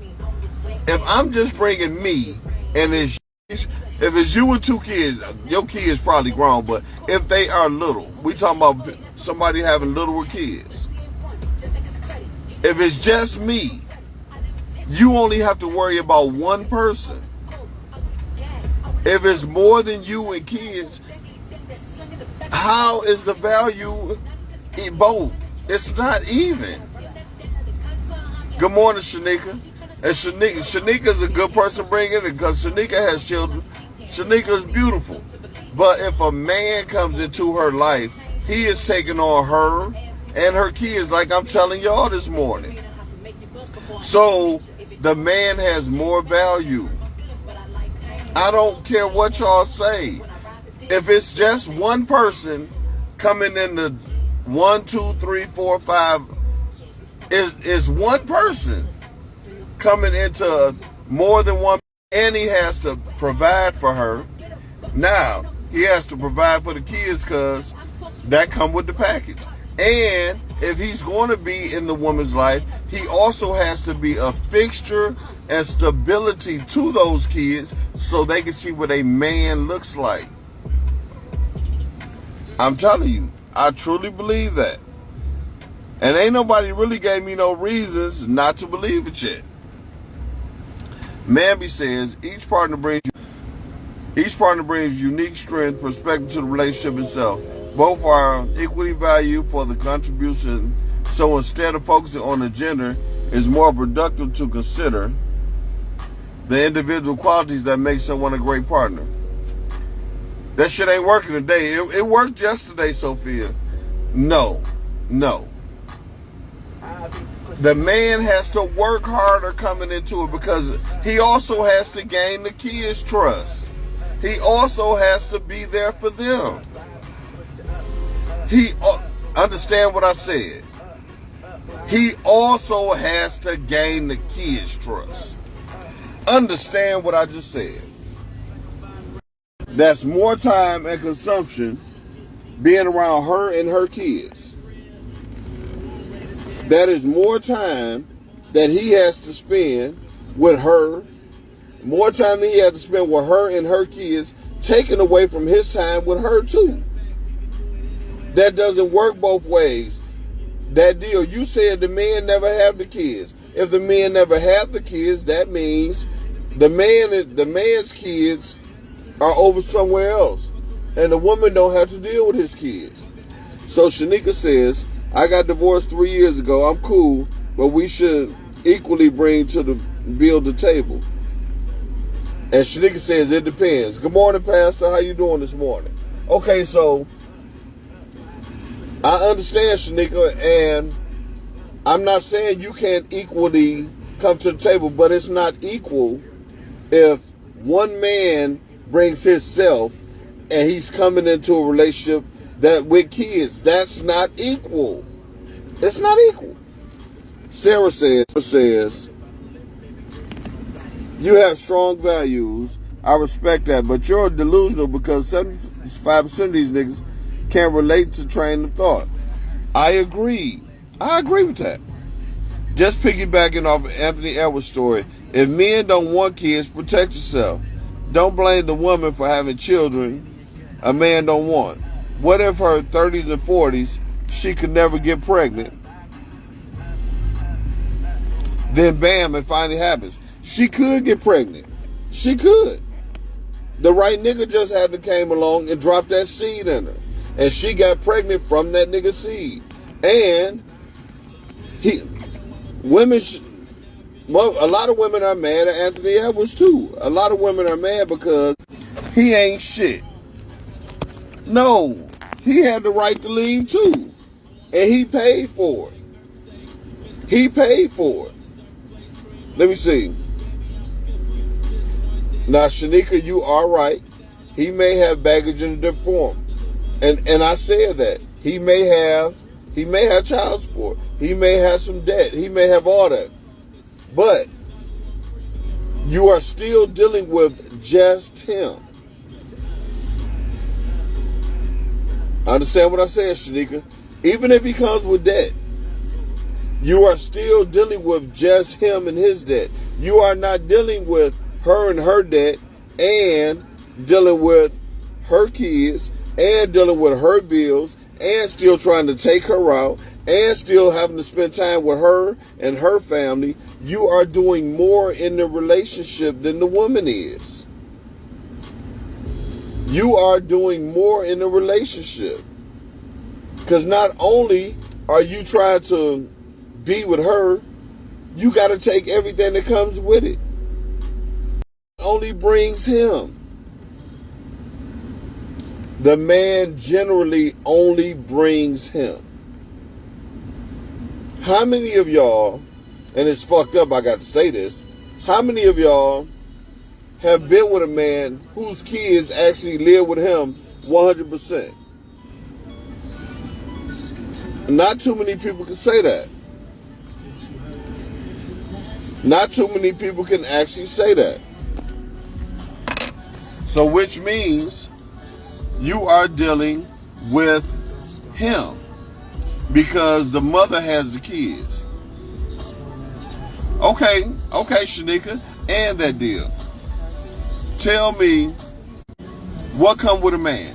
If I'm just bringing me, and if it's you and 2 kids, your kids probably grown, but if they are little, we talking about somebody having littler kids. If it's just me, you only have to worry about one person. If it's more than you and kids, how is the value in both? It's not even. Good morning, Shanika. And Shanika's a good person bringing it because Shanika has children. Shanika is beautiful. But if a man comes into her life, he is taking on her and her kids, like I'm telling y'all this morning. So the man has more value. I don't care what y'all say. If it's just one person coming in the 1, 2, 3, 4, 5, is one person coming into more than one, and he has to provide for her. Now, he has to provide for the kids because that come with the package. And if he's going to be in the woman's life, he also has to be a fixture and stability to those kids so they can see what a man looks like. I'm telling you, I truly believe that. And ain't nobody really gave me no reasons not to believe it yet. Manby says, each partner brings unique strength, perspective to the relationship itself. Both are equally valued for the contribution. So instead of focusing on the gender, it's more productive to consider the individual qualities that make someone a great partner. That shit ain't working today. It worked yesterday, Sophia. No. The man has to work harder coming into it because he also has to gain the kids' trust. He also has to be there for them. Understand what I said. He also has to gain the kids' trust. Understand what I just said. That's more time and consumption being around her and her kids. That is more time that he has to spend with her, more time that he has to spend with her and her kids, taken away from his time with her too. That doesn't work both ways. That deal, you said the men never have the kids. If the men never have the kids, that means the man's kids are over somewhere else. And the woman don't have to deal with his kids. So Shanika says, I got divorced 3 years ago. I'm cool, but we should equally bring to the build the table. And Shanika says, it depends. Good morning, Pastor. How you doing this morning? Okay, so I understand, Shanika, and I'm not saying you can't equally come to the table, but it's not equal if one man brings himself and he's coming into a relationship that with kids. That's not equal. It's not equal. Sarah says, you have strong values. I respect that, but you're delusional because 75% of these niggas can't relate to train of thought. I agree with that. Just piggybacking off of Anthony Edwards' story, if men don't want kids, protect yourself. Don't blame the woman for having children a man don't want. What if her 30s and 40s, she could never get pregnant? Then bam, it finally happens. She could get pregnant. She could. The right nigga just had to came along and dropped that seed in her. And she got pregnant from that nigga seed. And a lot of women are mad at Anthony Edwards too. A lot of women are mad because he ain't shit. No, he had the right to leave too. And he paid for it. He paid for it. Let me see. Now, Shanika, you are right. He may have baggage in a different form. And I said that. He may have child support. He may have some debt. He may have all that. But you are still dealing with just him. Understand what I said, Shanika? Even if he comes with debt, you are still dealing with just him and his debt. You are not dealing with her and her debt and dealing with her kids and dealing with her bills and still trying to take her out and still having to spend time with her and her family. You are doing more in the relationship than the woman is. You are doing more in the relationship. Because not only are you trying to be with her, you got to take everything that comes with it. It only brings him. the man generally only brings him. How many of y'all, and it's fucked up I got to say this, how many of y'all have been with a man whose kids actually live with him 100%? Not too many people can say that. Not too many people can actually say that. So which means you are dealing with him because the mother has the kids. Okay, Shanika, and that deal. Tell me what come with a man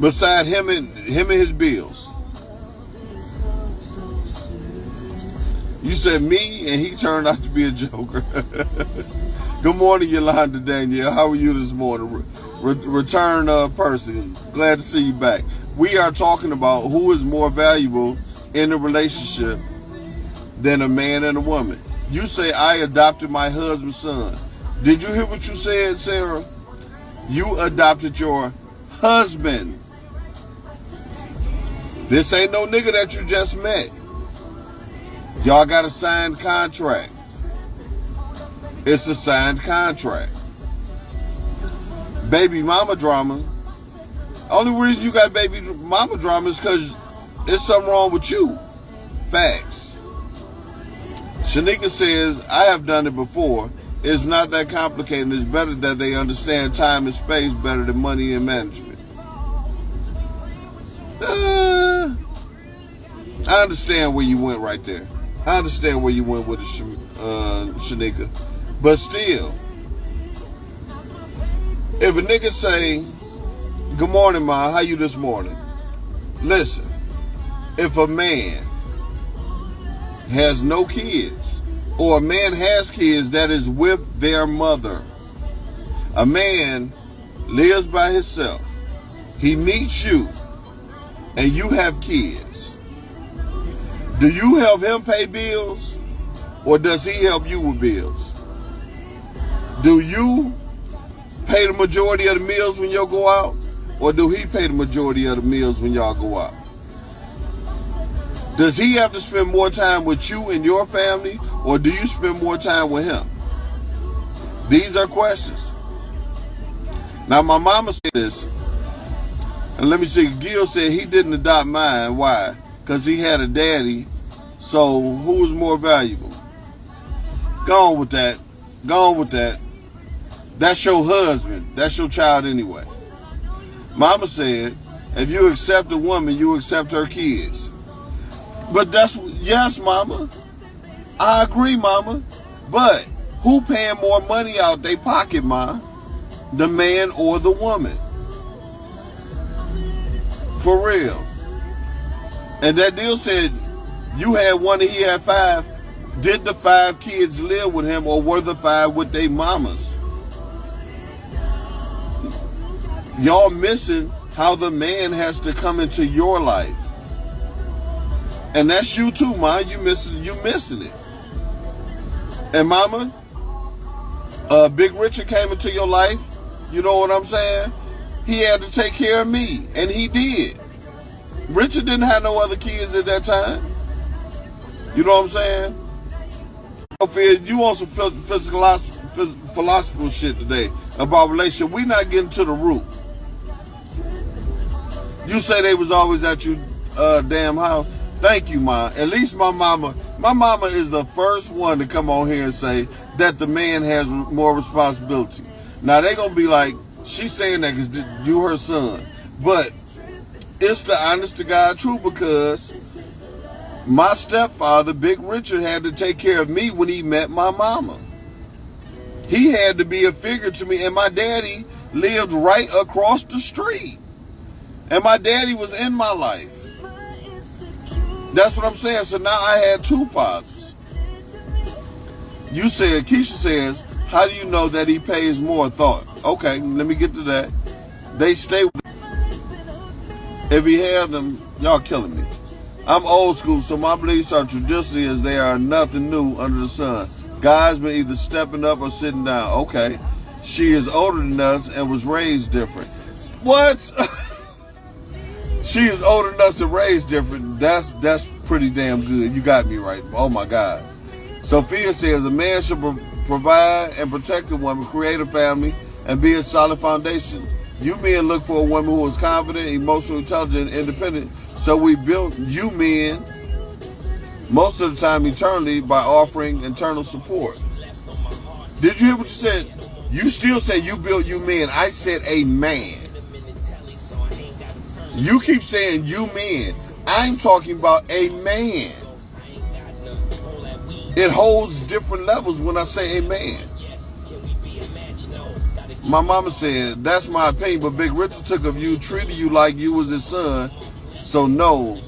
beside him and his bills. You said me, and he turned out to be a joker. Good morning, Yolanda Danielle. How are you this morning? Return person. Glad to see you back. We are talking about who is more valuable in a relationship than a man and a woman. You say, I adopted my husband's son. Did you hear what you said, Sarah? You adopted your husband. This ain't no nigga that you just met. Y'all got a signed contract. It's a signed contract. Baby mama drama. Only reason you got baby mama drama is because there's something wrong with you. Facts. Shanika says, I have done it before. It's not that complicated. It's better that they understand time and space better than money and management. I understand where you went right there. I understand where you went with it, Shanika. But still, if a nigga say, good morning, Ma, how you this morning? Listen, if a man has no kids, or a man has kids that is with their mother, a man lives by himself, he meets you, and you have kids, do you help him pay bills, or does he help you with bills? Do you pay the majority of the meals when y'all go out, or do he pay the majority of the meals when y'all go out? Does he have to spend more time with you and your family, or do you spend more time with him? These are questions. Now, my mama said this, and let me see, Gil said he didn't adopt mine. Why? Because he had a daddy. So who was more valuable? Go on with that. Go on with that. That's your husband. That's your child anyway. Mama said, if you accept a woman, you accept her kids. But that's, yes, Mama. I agree, Mama. But who paying more money out their pocket, Ma? The man or the woman? For real. And that deal said you had one and he had 5. Did the 5 kids live with him, or were the 5 with their mamas? Y'all missing how the man has to come into your life. And that's you too, Ma. You missing it. And Mama, Big Richard came into your life. You know what I'm saying? He had to take care of me, and he did. Richard didn't have no other kids at that time. You know what I'm saying? You want some philosophical shit today about relationship. We not getting to the root. You say they was always at your damn house. Thank you, Ma. At least my mama is the first one to come on here and say that the man has more responsibility. Now they gonna be like, she's saying that because you her son. But it's the honest to God truth, because my stepfather, Big Richard, had to take care of me when he met my mama. He had to be a figure to me, and my daddy lived right across the street. And my daddy was in my life. That's what I'm saying. So now I had 2 fathers. You said, Keisha says, how do you know that he pays more? Thought. Okay, let me get to that. They stay with him. If he had them, y'all killing me. I'm old school, so my beliefs are traditionally as they are nothing new under the sun. Guys been either stepping up or sitting down. Okay. She is older than us and was raised different. What? She is older than us and raised different. That's pretty damn good. You got me right. Oh my God. Sophia says a man should provide and protect a woman, create a family, and be a solid foundation. You men look for a woman who is confident, emotionally intelligent, and independent. So we built you men most of the time eternally by offering internal support. Did you hear what you said? You still say you built you men. I said a man. You keep saying you men. I'm talking about a man. It holds different levels when I say a man. My mama said, that's my opinion, but Big Richard took of you, treated you like you was his son. So no,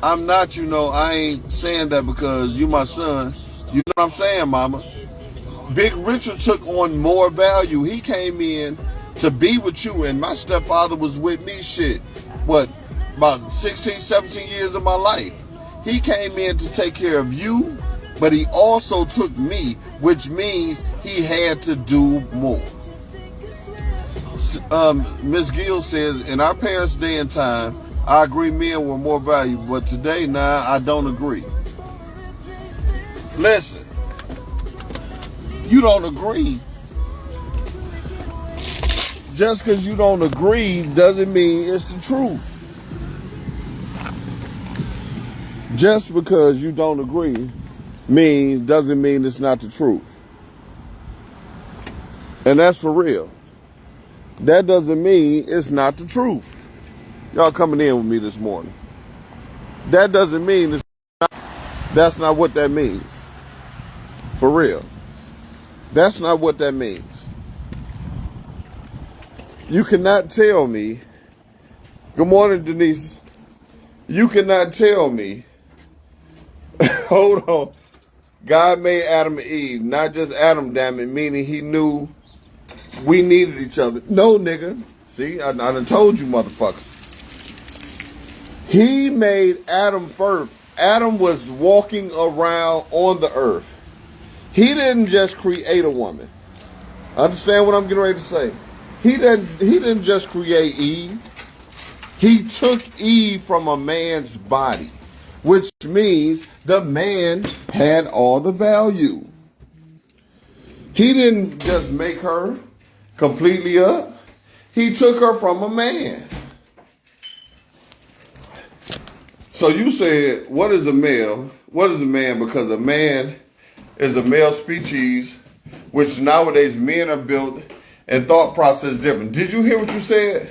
I'm not, I ain't saying that because you my son. You know what I'm saying, mama? Big Richard took on more value. He came in to be with you, and my stepfather was with me, about 16, 17 years of my life. He came in to take care of you, but he also took me, which means he had to do more. Ms. Gill says, in our parents' day and time, I agree men were more valuable, but today, I don't agree. Listen, you don't agree. Just because you don't agree doesn't mean it's the truth. Just because you don't agree doesn't mean it's not the truth. And that's for real. That doesn't mean it's not the truth. Y'all coming in with me this morning. That doesn't mean that's not what that means. For real. That's not what that means. You cannot tell me. Good morning, Denise. You cannot tell me. Hold on. God made Adam and Eve, not just Adam, damn it, meaning he knew we needed each other. No, nigga. See, I done told you motherfuckers. He made Adam first. Adam was walking around on the earth. He didn't just create a woman. Understand what I'm getting ready to say? He didn't just create Eve. He took Eve from a man's body, which means the man had all the value. He didn't just make her completely up. He took her from a man. So you said, what is a male? What is a man? Because a man is a male species, which nowadays men are built and thought process different. Did you hear what you said?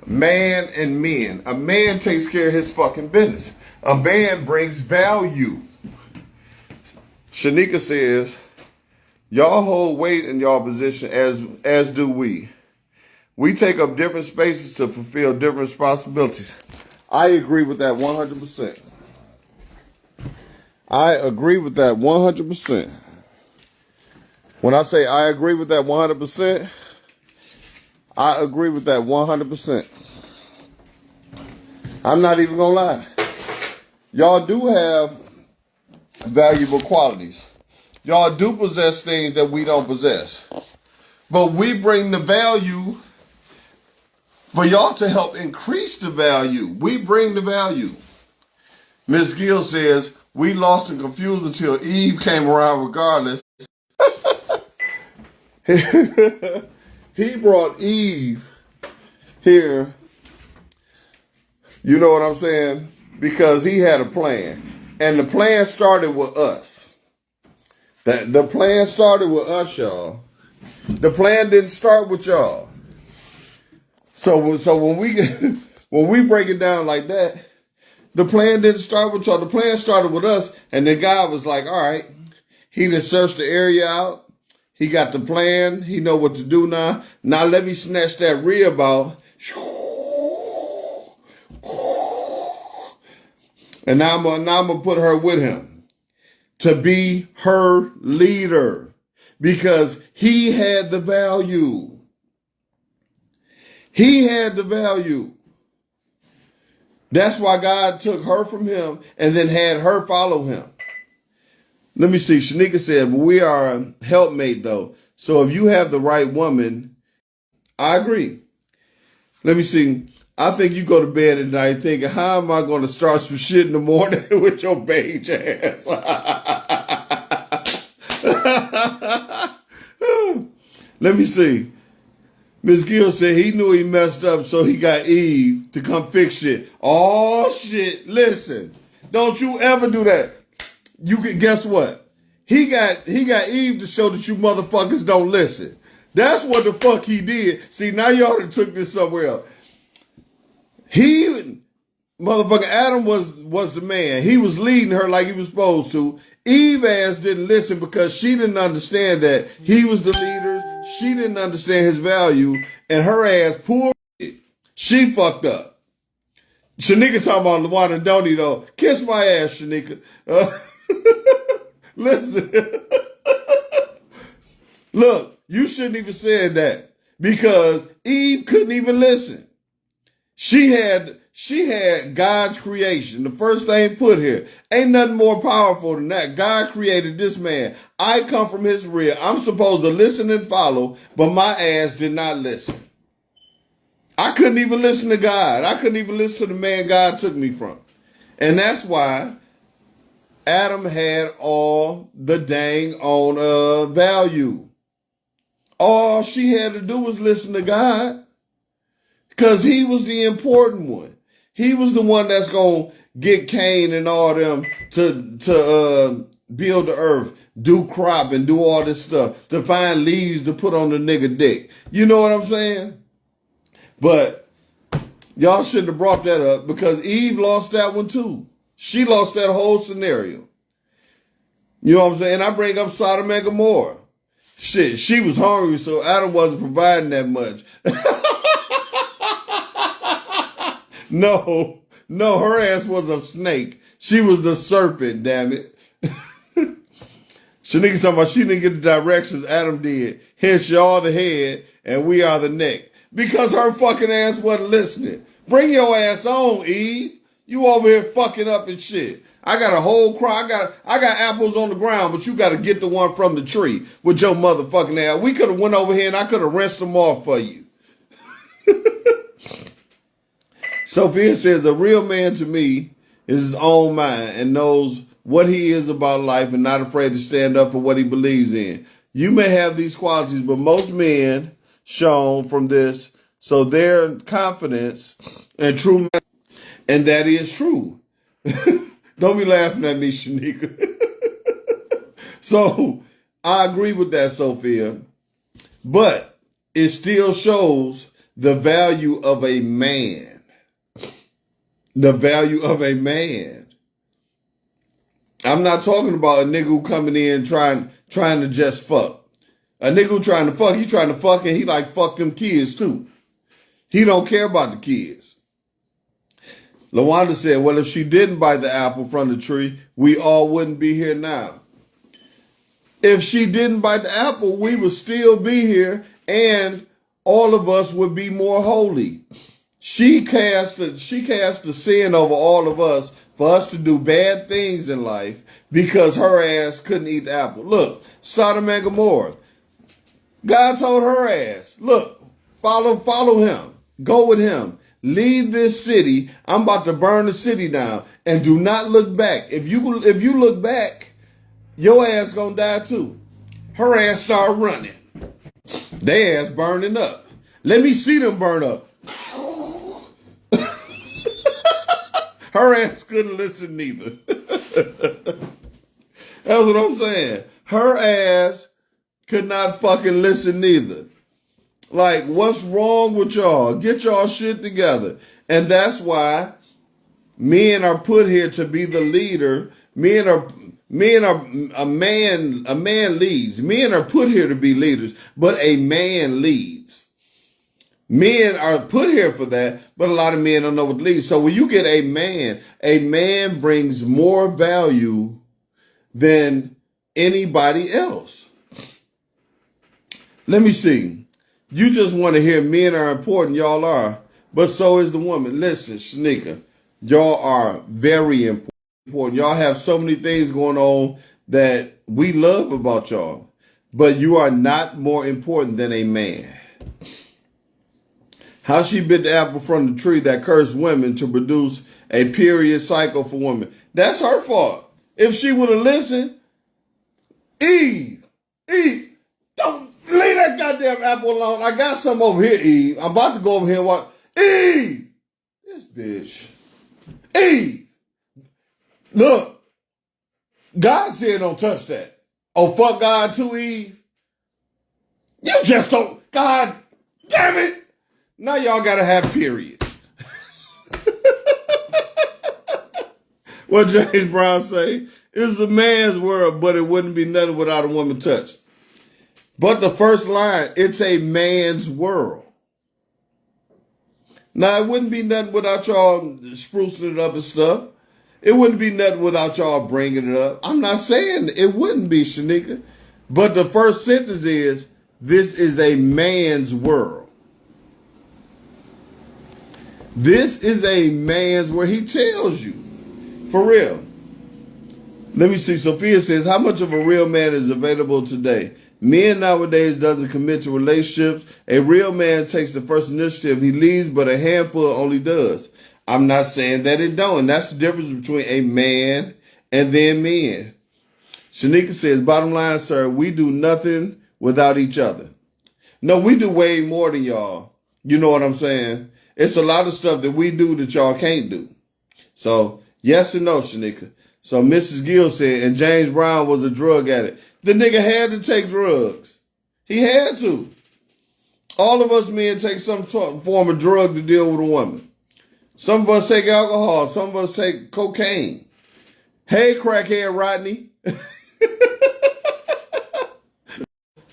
Man and men. A man takes care of his fucking business. A man brings value. Shanika says, y'all hold weight in y'all position as do we. We take up different spaces to fulfill different responsibilities. I agree with that 100%. I agree with that 100%. When I say I agree with that 100%, I agree with that 100%. I'm not even gonna lie. Y'all do have valuable qualities. Y'all do possess things that we don't possess. But we bring the value for y'all to help increase the value. We bring the value. Ms. Gill says, we lost and confused until Eve came around regardless. He brought Eve here, you know what I'm saying? Because he had a plan. And the plan started with us. The plan started with us, y'all. The plan didn't start with y'all. So when we break it down like that, the plan didn't start with y'all. The plan started with us, and then God was like, all right, he done searched the area out. He got the plan. He know what to do now. Now let me snatch that rib out. And now I'm gonna put her with him to be her leader because he had the value. He had the value. That's why God took her from him and then had her follow him. Let me see. Shanika said, but we are a helpmate though. So if you have the right woman, I agree. Let me see. I think you go to bed at night thinking, how am I going to start some shit in the morning with your beige ass? Let me see. Miss Gill said he knew he messed up, so he got Eve to come fix shit. Oh, shit. Listen. Don't you ever do that. You can, guess what? He got Eve to show that you motherfuckers don't listen. That's what the fuck he did. See, now y'all done took this somewhere else. Motherfucker Adam was the man. He was leading her like he was supposed to. Eve ass didn't listen because she didn't understand that he was the leader. She didn't understand his value, and her ass poor. She fucked up. Shanika talking about Luana Donnie though. Kiss my ass, Shanika. Listen. Look, you shouldn't even said that because Eve couldn't even listen. She had God's creation. The first thing put here. Ain't nothing more powerful than that. God created this man. I come from his rear. I'm supposed to listen and follow, but my ass did not listen. I couldn't even listen to God. I couldn't even listen to the man God took me from. And that's why Adam had all the dang on value. All she had to do was listen to God. Because he was the important one. He was the one that's going to get Cain and all them to build the earth, do crop and do all this stuff, to find leaves to put on the nigga dick. You know what I'm saying? But y'all shouldn't have brought that up because Eve lost that one too. She lost that whole scenario. You know what I'm saying? I bring up Sodom and Gomorrah. Shit, she was hungry, so Adam wasn't providing that much. No, her ass was a snake. She was the serpent, damn it. Shanika talking about she didn't get the directions Adam did. Hence, y'all the head and we are the neck. Because her fucking ass wasn't listening. Bring your ass on, Eve. You over here fucking up and shit. I got a whole crop. I got apples on the ground, but you got to get the one from the tree with your motherfucking ass. We could have went over here and I could have rinsed them off for you. Sophia says, a real man to me is his own mind and knows what he is about life and not afraid to stand up for what he believes in. You may have these qualities, but most men shown from this, so their confidence and true, and that is true. Don't be laughing at me, Shanika. So I agree with that, Sophia, but it still shows the value of a man. The value of a man. I'm not talking about a nigga who coming in trying to just fuck. A nigga who trying to fuck, he trying to fuck and he like fuck them kids too. He don't care about the kids. LaWanda said, well, if she didn't bite the apple from the tree, we all wouldn't be here now. If she didn't bite the apple, we would still be here and all of us would be more holy. She cast the sin over all of us for us to do bad things in life because her ass couldn't eat the apple. Look, Sodom and Gomorrah. God told her ass, look, follow him. Go with him. Leave this city. I'm about to burn the city down. And do not look back. If you look back, your ass gonna die too. Her ass started running. They ass burning up. Let me see them burn up. Her ass couldn't listen neither. That's what I'm saying. Her ass could not fucking listen neither. Like, what's wrong with y'all? Get y'all shit together. And that's why men are put here to be the leader. A man leads. Men are put here to be leaders, but a man leads. Men are put here for that, but a lot of men don't know what to lead. So when you get a man brings more value than anybody else. Let me see. You just want to hear men are important. Y'all are. But so is the woman. Listen, Shanika, y'all are very important. Y'all have so many things going on that we love about y'all. But you are not more important than a man. How she bit the apple from the tree that cursed women to produce a period cycle for women. That's her fault. If she would have listened, Eve, don't leave that goddamn apple alone. I got some over here, Eve. I'm about to go over here and watch. Eve! This bitch. Eve! Look, God said don't touch that. Oh, fuck God too, Eve? You just don't. God damn it. Now y'all gotta have periods. What James Brown say? It's a man's world, but it wouldn't be nothing without a woman touch. But the first line, it's a man's world. Now, it wouldn't be nothing without y'all sprucing it up and stuff. It wouldn't be nothing without y'all bringing it up. I'm not saying it wouldn't be, Shanika. But the first sentence is, this is a man's world. This is a man's world. He tells you. For real. Let me see. Sophia says, how much of a real man is available today? Men nowadays doesn't commit to relationships. A real man takes the first initiative. He leads, but a handful only does. I'm not saying that it don't. And that's the difference between a man and then men. Shanika says, bottom line, sir, we do nothing without each other. No, we do way more than y'all. You know what I'm saying? It's a lot of stuff that we do that y'all can't do. So, yes and no, Shanika. So Mrs. Gill said, and James Brown was a drug addict. The nigga had to take drugs. He had to. All of us men take some form of drug to deal with a woman. Some of us take alcohol. Some of us take cocaine. Hey, crackhead Rodney.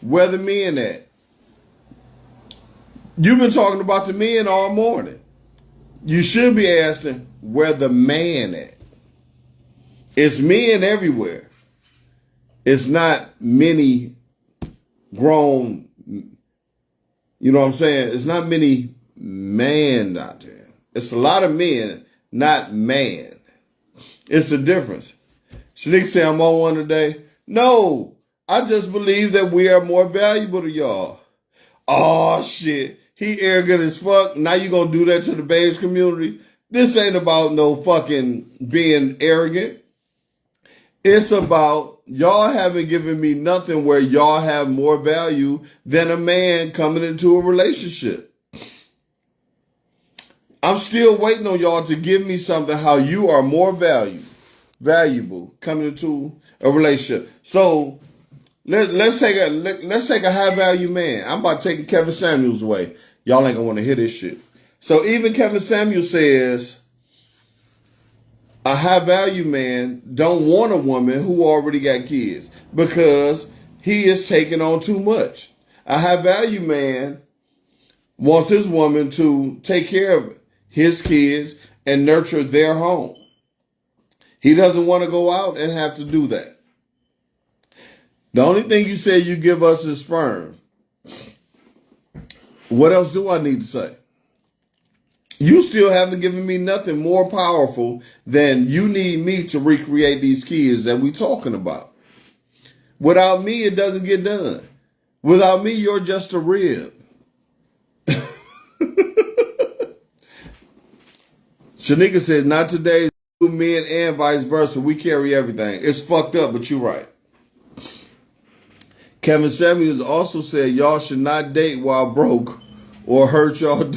Where the men at? You've been talking about the men all morning. You should be asking, where the man at? It's men everywhere. It's not many grown, you know what I'm saying? It's not many men out there. It's a lot of men, not man. It's a difference. Shanique say I'm on one today. No, I just believe that we are more valuable to y'all. Oh, shit. He arrogant as fuck. Now you gonna do that to the babes community? This ain't about no fucking being arrogant. It's about y'all haven't given me nothing where y'all have more value than a man coming into a relationship. I'm still waiting on y'all to give me something how you are more valuable coming into a relationship. So let's take a high value man. I'm about taking Kevin Samuels away. Y'all ain't gonna want to hear this shit. So even Kevin Samuels says, a high value man don't want a woman who already got kids because he is taking on too much. A high value man wants his woman to take care of his kids and nurture their home. He doesn't want to go out and have to do that. The only thing you say you give us is sperm. What else do I need to say? You still haven't given me nothing more powerful than you need me to recreate these kids that we talking about. Without me, it doesn't get done. Without me, you're just a rib. Shanika says, not today, men and vice versa. We carry everything. It's fucked up, but you're right. Kevin Samuels also said, y'all should not date while broke or hurt y'all.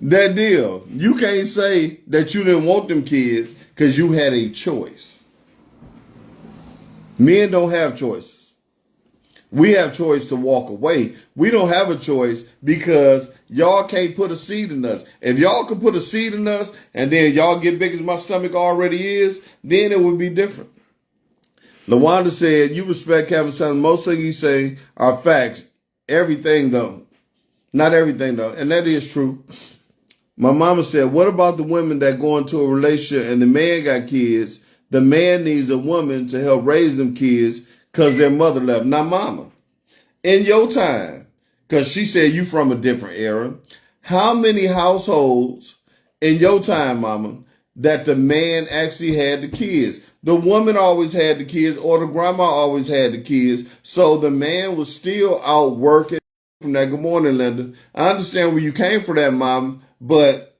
That deal. You can't say that you didn't want them kids because you had a choice. Men don't have choices. We have choice to walk away. We don't have a choice because y'all can't put a seed in us. If y'all could put a seed in us and then y'all get big as my stomach already is, then it would be different. LaWanda said, you respect Kevin Samuels. Most things you say are facts. Everything, though. Not everything, though. And that is true. My mama said, what about the women that go into a relationship and the man got kids? The man needs a woman to help raise them kids because their mother left. Now, mama, in your time, because she said you from a different era, how many households in your time, mama, that the man actually had the kids? The woman always had the kids, or the grandma always had the kids. So the man was still out working from that. Good morning, Linda. I understand where you came from that, Mom, but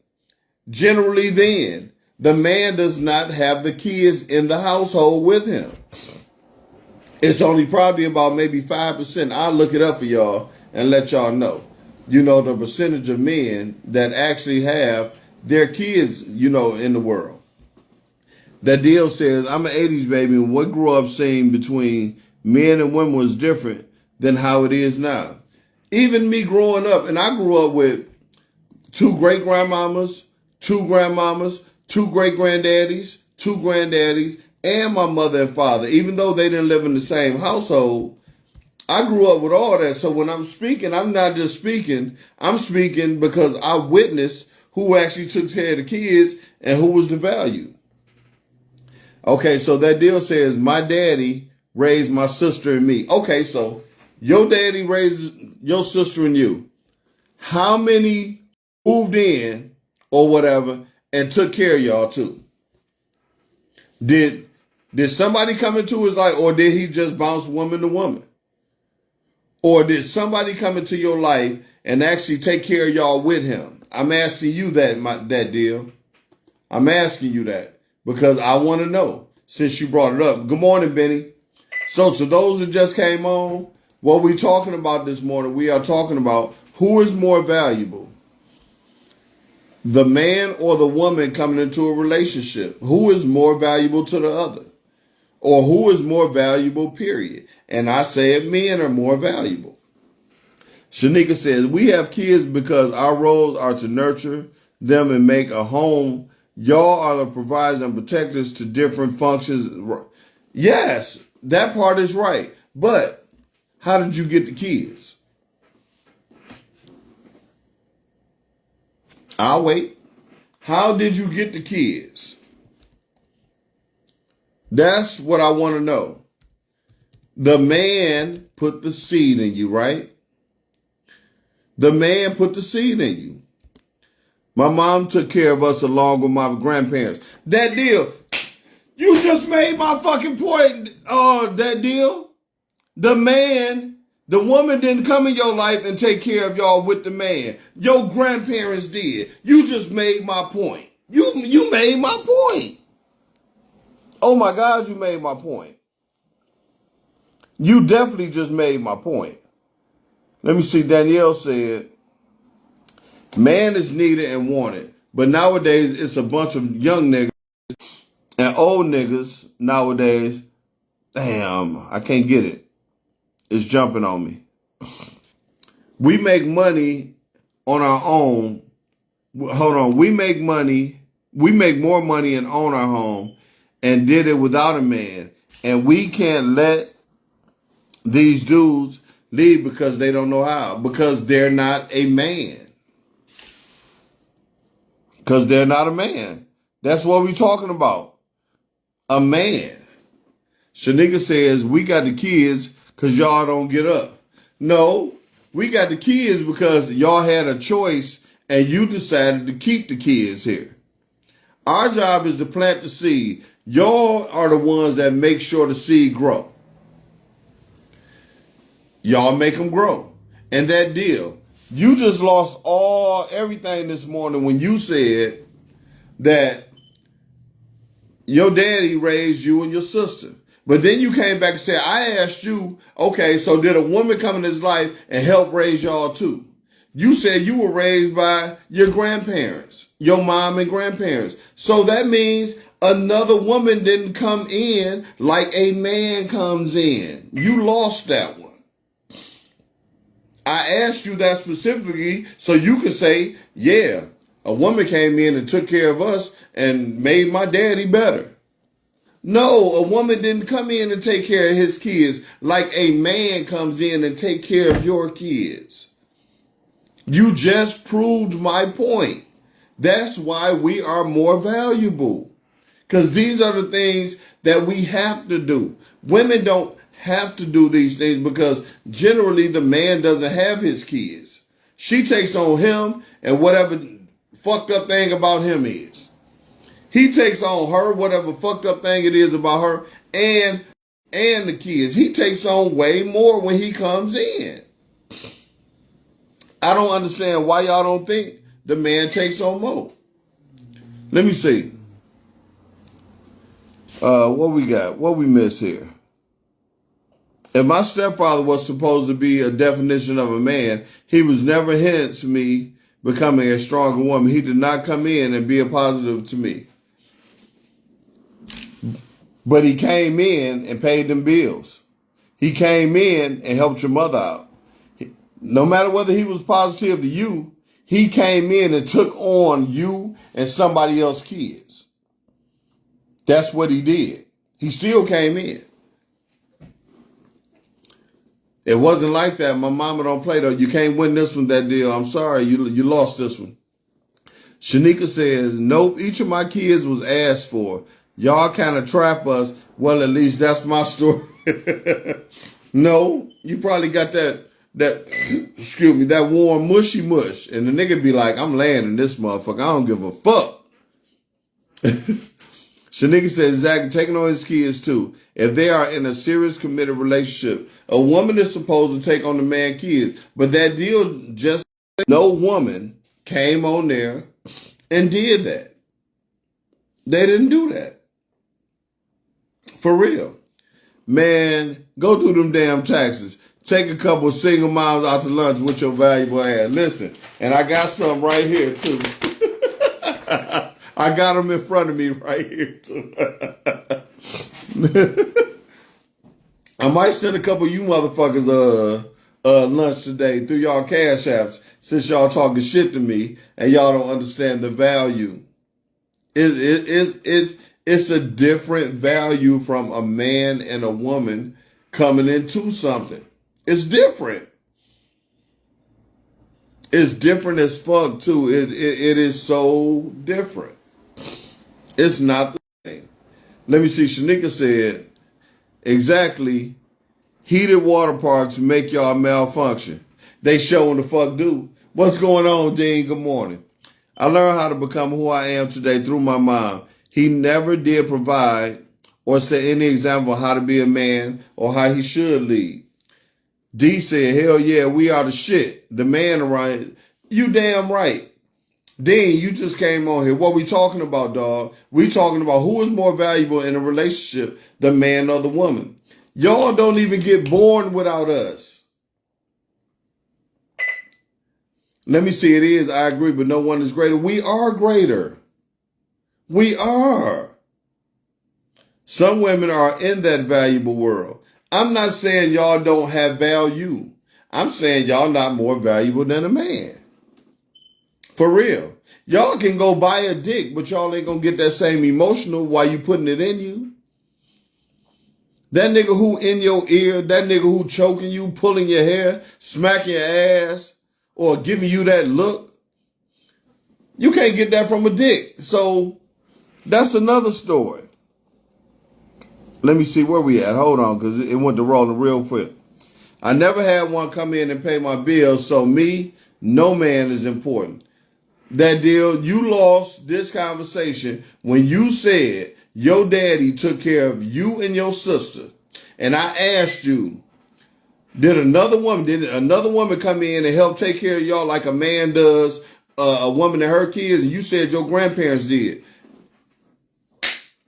generally then, the man does not have the kids in the household with him. It's only probably about maybe 5%. I'll look it up for y'all and let y'all know. You know, the percentage of men that actually have their kids, you know, in the world. That deal says, I'm an 80s baby, and what grew up seeing between men and women was different than how it is now. Even me growing up, and I grew up with 2 great-grandmamas, 2 grandmamas, 2 great-granddaddies, 2 granddaddies, and my mother and father. Even though they didn't live in the same household, I grew up with all that. So when I'm speaking, I'm not just speaking. I'm speaking because I witnessed who actually took care of the kids and who was the value. Okay, so that deal says my daddy raised my sister and me. Okay, so your daddy raised your sister and you. How many moved in or whatever and took care of y'all too? Did somebody come into his life, or did he just bounce woman to woman? Or did somebody come into your life and actually take care of y'all with him? I'm asking you that deal. I'm asking you that because I want to know since you brought it up. Good morning, Benny. So to those that just came on, what we're talking about this morning, we are talking about who is more valuable, the man or the woman coming into a relationship. Who is more valuable to the other? Or who is more valuable, period. And I said men are more valuable. Shanika says, we have kids because our roles are to nurture them and make a home. Y'all are the providers and protectors to different functions. Yes, that part is right. But how did you get the kids? I'll wait. How did you get the kids? That's what I want to know. The man put the seed in you, right? The man put the seed in you. My mom took care of us along with my grandparents. That deal, you just made my fucking point, that deal. The woman didn't come in your life and take care of y'all with the man. Your grandparents did. You just made my point. You made my point. Oh my God, you made my point. You definitely just made my point. Let me see. Danielle said, man is needed and wanted. But nowadays, it's a bunch of young niggas and old niggas nowadays. Damn, I can't get it. It's jumping on me. We make money on our own. Hold on. We make more money and own our home and did it without a man. And we can't let these dudes leave because they don't know how. Because they're not a man. Because they're not a man. That's what we're talking about. A man. Shanika says, we got the kids because y'all don't get up. No, we got the kids because y'all had a choice and you decided to keep the kids here. Our job is to plant the seed. Y'all are the ones that make sure the seed grow. Y'all make them grow. And that deal, you just lost everything this morning when you said that your daddy raised you and your sister. But then you came back and said, I asked you, okay, so did a woman come in his life and help raise y'all too? You said you were raised by your grandparents, your mom and grandparents. So that means another woman didn't come in like a man comes in. You lost that one. I asked you that specifically so you could say, yeah, a woman came in and took care of us and made my daddy better. No, a woman didn't come in and take care of his kids like a man comes in and take care of your kids. You just proved my point. That's why we are more valuable. Because these are the things that we have to do. Women don't have to do these things because generally the man doesn't have his kids. She takes on him and whatever fucked up thing about him is. He takes on her, whatever fucked up thing it is about her, and the kids. He takes on way more when he comes in. I don't understand why y'all don't think the man takes on more. Let me see. What we got? What we miss here? If my stepfather was supposed to be a definition of a man, he was never hints me becoming a stronger woman. He did not come in and be a positive to me. But he came in and paid them bills. He came in and helped your mother out. No matter whether he was positive to you, he came in and took on you and somebody else's kids. That's what he did. He still came in. It wasn't like that. My mama don't play though. You can't win this one, that deal. I'm sorry, you lost this one. Shanika says, nope, each of my kids was asked for. Y'all kind of trap us. Well, at least that's my story. No, you probably got that, excuse me, that warm mushy mush. And the nigga be like, I'm laying in this motherfucker. I don't give a fuck. Shanika says, Zach, taking on his kids too. If they are in a serious committed relationship, a woman is supposed to take on the man kids. But that deal just, no woman came on there and did that. They didn't do that. For real. Man, go do them damn taxes. Take a couple of single miles out to lunch with your valuable ass. Listen, and I got some right here too. I got them in front of me right here too. I might send a couple of you motherfuckers lunch today through y'all cash apps since y'all talking shit to me and y'all don't understand the value. It's a different value from a man and a woman coming into something. It's different. It's different as fuck too. It is so different. It's not the same. Let me see. Shanika said, exactly. Heated water parks make y'all malfunction. They showing the fuck do. What's going on, Dean? Good morning. I learned how to become who I am today through my mom. He never did provide or set any example of how to be a man or how he should lead. D said, hell yeah, we are the shit. The man around. You damn right. Dean, you just came on here. What we talking about, dog? We talking about who is more valuable in a relationship, the man or the woman. Y'all don't even get born without us. Let me see, it is, I agree, but no one is greater. We are greater. We are. Some women are in that valuable world. I'm not saying y'all don't have value. I'm saying y'all not more valuable than a man. For real. Y'all can go buy a dick, but y'all ain't gonna get that same emotional while you putting it in you. That nigga who in your ear, that nigga who choking you, pulling your hair, smacking your ass, or giving you that look, you can't get that from a dick. So that's another story. Let me see where we at. Hold on, because it went to rolling real quick. I never had one come in and pay my bills, so me, no man is important. That deal, you lost this conversation when you said your daddy took care of you and your sister. And I asked you, did another woman come in and help take care of y'all like a man does a woman and her kids? And you said your grandparents did.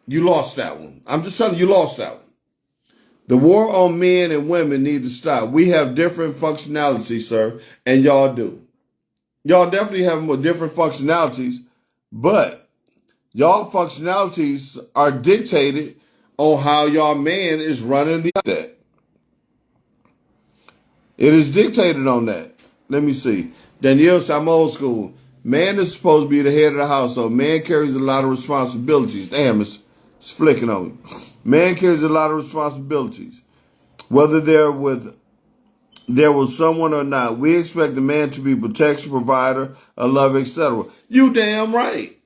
You lost that one. I'm just telling you, you lost that one. The war on men and women needs to stop. We have different functionalities, sir, and y'all do. Y'all definitely have more different functionalities, but y'all functionalities are dictated on how y'all man is running that. It is dictated on that. Let me see. Danielle said, I'm old school. Man is supposed to be the head of the household. Man carries a lot of responsibilities. Damn, it's flicking on me. Man carries a lot of responsibilities. Whether there was someone or not, we expect the man to be protection, provider, a lover, etc. You damn right.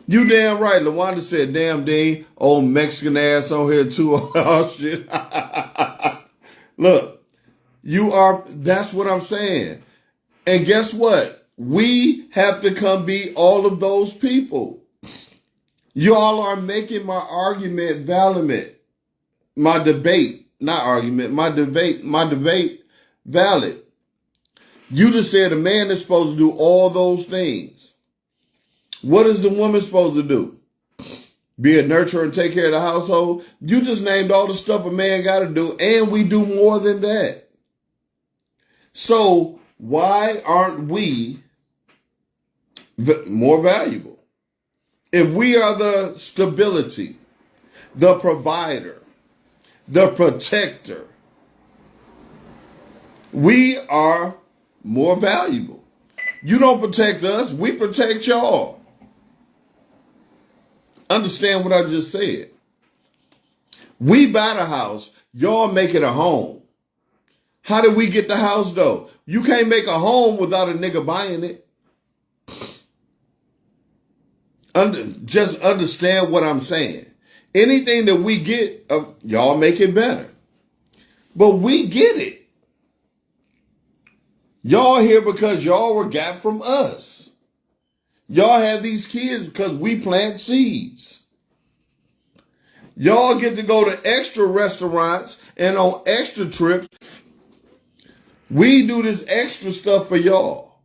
You damn right. LaWanda said, damn Dean, old Mexican ass on here too. Oh shit. Look, that's what I'm saying. And guess what? We have to come be all of those people. Y'all are making my argument valid. My debate, not argument, my debate valid. You just said a man is supposed to do all those things. What is the woman supposed to do? Be a nurturer and take care of the household? You just named all the stuff a man got to do, and we do more than that. So why aren't we more valuable? If we are the stability, the provider, the protector, we are more valuable. You don't protect us, we protect y'all. Understand what I just said. We buy the house, y'all make it a home. How did we get the house though? You can't make a home without a nigga buying it. Just understand what I'm saying. Anything that we get, y'all make it better. But we get it. Y'all here because y'all were got from us. Y'all have these kids because we plant seeds. Y'all get to go to extra restaurants and on extra trips. We do this extra stuff for y'all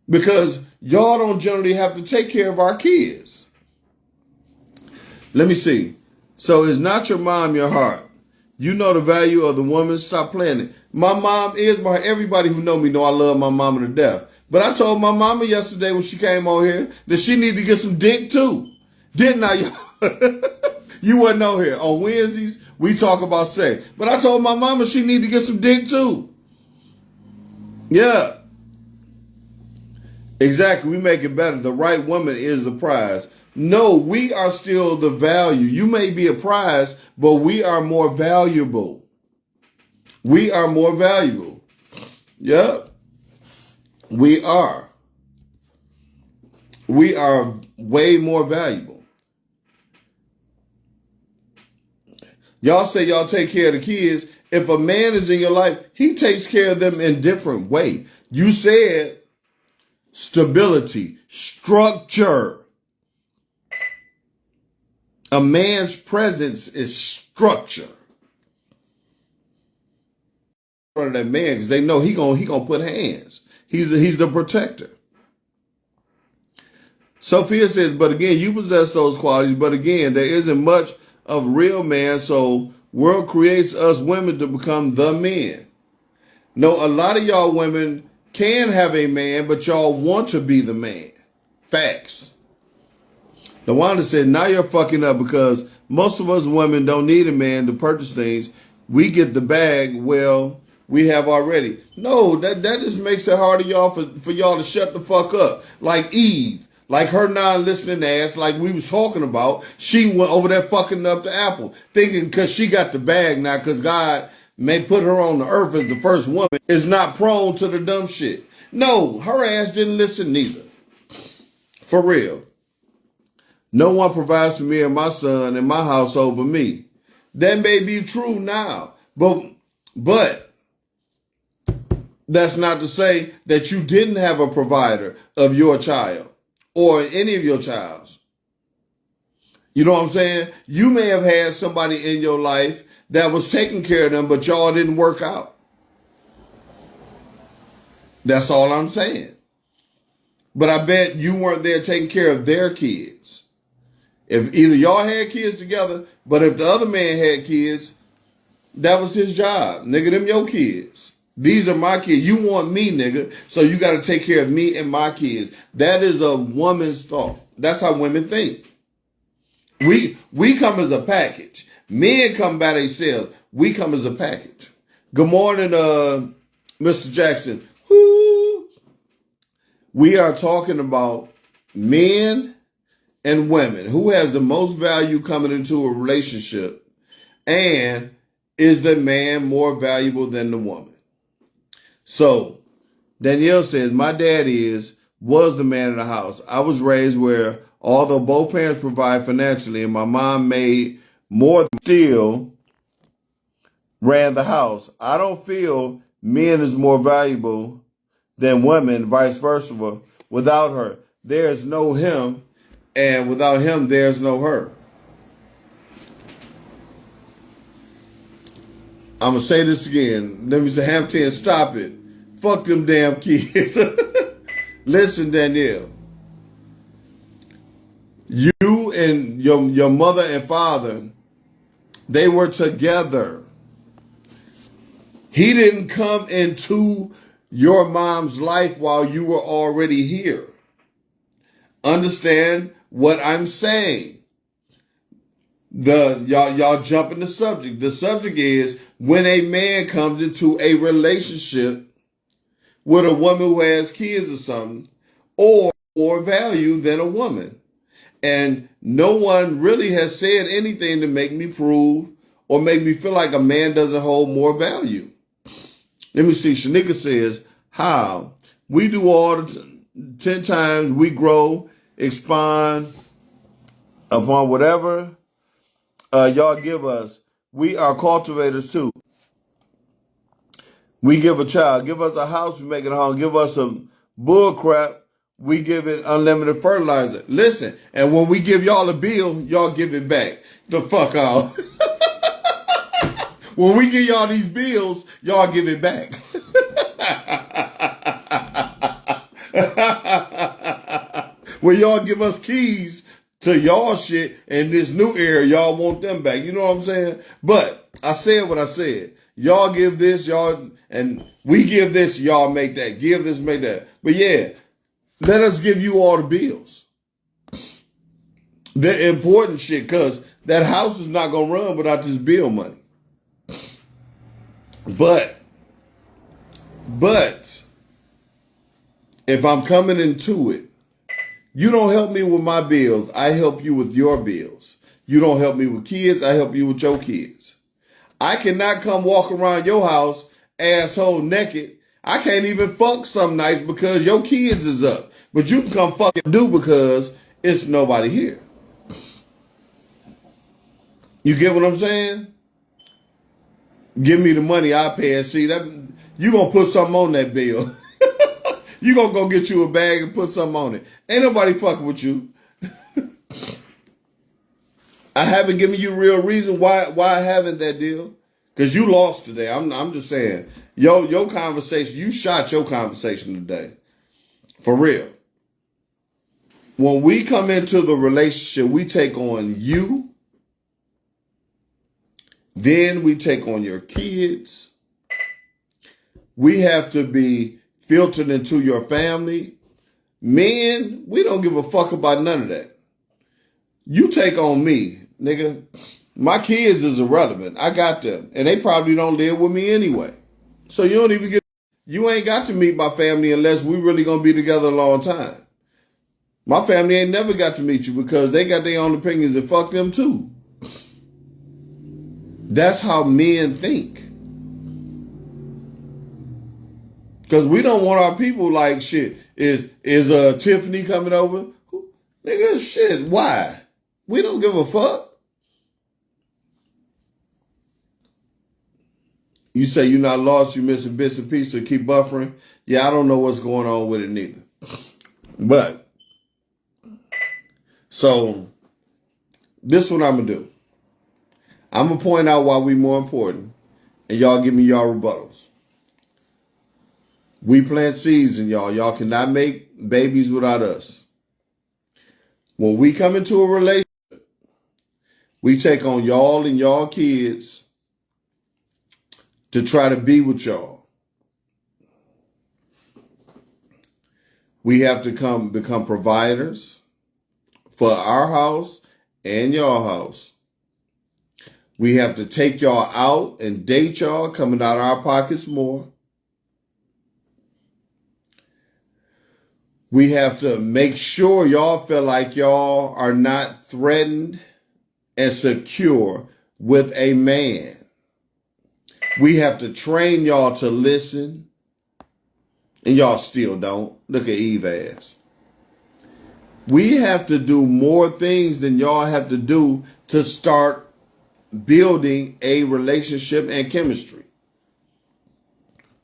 because y'all don't generally have to take care of our kids. Let me see. So it's not your mom, your heart. You know the value of the woman. Stop playing it. My mom is my, everybody who know me know I love my mama to death. But I told my mama yesterday when she came on here that she needed to get some dick too. Didn't I? You wasn't on here. On Wednesdays, we talk about sex. But I told my mama she needed to get some dick too. Yeah. Exactly. We make it better. The right woman is the prize. No, we are still the value. You may be a prize, but we are more valuable. We are more valuable. Yep. We are. We are way more valuable. Y'all say y'all take care of the kids. If a man is in your life, he takes care of them in different way. You said stability, structure. A man's presence is structure. Front of that man, because they know he gonna put hands. He's the protector. Sophia says, but again, you possess those qualities, but again, there isn't much of real man, so world creates us women to become the men. No, a lot of y'all women can have a man, but y'all want to be the man. Facts. DeWanda said, now you're fucking up because most of us women don't need a man to purchase things. We get the bag, well, we have already. No, that just makes it hard for y'all to shut the fuck up. Like Eve, like her non-listening ass, like we was talking about, she went over there fucking up the apple, thinking because she got the bag now, because God may put her on the earth as the first woman, is not prone to the dumb shit. No, her ass didn't listen neither. For real. No one provides for me and my son and my household but me. That may be true now, but that's not to say that you didn't have a provider of your child or any of your child's. You know what I'm saying? You may have had somebody in your life that was taking care of them, but y'all didn't work out. That's all I'm saying. But I bet you weren't there taking care of their kids. If either y'all had kids together, but if the other man had kids, that was his job. Nigga, them your kids. These are my kids. You want me, nigga, so you got to take care of me and my kids. That is a woman's thought. That's how women think. We come as a package. Men come by themselves. We come as a package. Good morning, Mr. Jackson. Whoo. We are talking about men and women. Who has the most value coming into a relationship? And is the man more valuable than the woman? So Danielle says, my dad was the man in the house. I was raised where although both parents provide financially and my mom made more than still ran the house. I don't feel men is more valuable than women, vice versa. Without her, there's no him And without him, there's no her. I'm going to say this again. Let me say, Hampton, stop it. Fuck them damn kids. Listen, Danielle. You and your mother and father, they were together. He didn't come into your mom's life while you were already here. Understand what I'm saying. Y'all jumping the subject. The subject is when a man comes into a relationship with a woman who has kids or something, or more value than a woman. And no one really has said anything to make me prove or make me feel like a man doesn't hold more value. Let me see. Shanika says, how? We do all the 10 times we grow, expand upon whatever y'all give us. We are cultivators too. We give a child, give us a house, we make it a home, give us some bull crap, we give it unlimited fertilizer. Listen, and when we give y'all a bill, y'all give it back. The fuck off. When we give y'all these bills, y'all give it back. When y'all give us keys to y'all shit in this new era, y'all want them back. You know what I'm saying? But I said what I said. Y'all give this, y'all, and we give this, y'all make that. Give this, make that. But yeah, let us give you all the bills. The important shit, because that house is not going to run without this bill money. But, if I'm coming into it, you don't help me with my bills, I help you with your bills. You don't help me with kids, I help you with your kids. I cannot come walk around your house asshole naked. I can't even fuck some nights because your kids is up. But you can come fucking do because it's nobody here. You get what I'm saying? Give me the money, I pay it. See, that you gonna put something on that bill. You gonna go get you a bag and put something on it. Ain't nobody fucking with you. I haven't given you real reason why I haven't that deal. Because you lost today. I'm just saying. Your conversation, you shot your conversation today. For real. When we come into the relationship, we take on you. Then we take on your kids. We have to be filtered into your family. Men, we don't give a fuck about none of that. You take on me, nigga. My kids is irrelevant. I got them. And they probably don't live with me anyway. So you ain't got to meet my family unless we really gonna be together a long time. My family ain't never got to meet you because they got their own opinions and fuck them too. That's how men think. Because we don't want our people like shit. Is Tiffany coming over? Nigga, shit, why? We don't give a fuck. You say you're not lost, you missing bits and pieces, keep buffering. Yeah, I don't know what's going on with it neither. But, so, this is what I'm going to do. I'm going to point out why we more important, and y'all give me y'all rebuttals. We plant seeds in y'all. Y'all cannot make babies without us. When we come into a relationship, we take on y'all and y'all kids to try to be with y'all. We have to become providers for our house and y'all house. We have to take y'all out and date y'all, coming out of our pockets more. We have to make sure y'all feel like y'all are not threatened and secure with a man. We have to train y'all to listen. And y'all still don't. Look at Eve ass. We have to do more things than y'all have to do to start building a relationship and chemistry.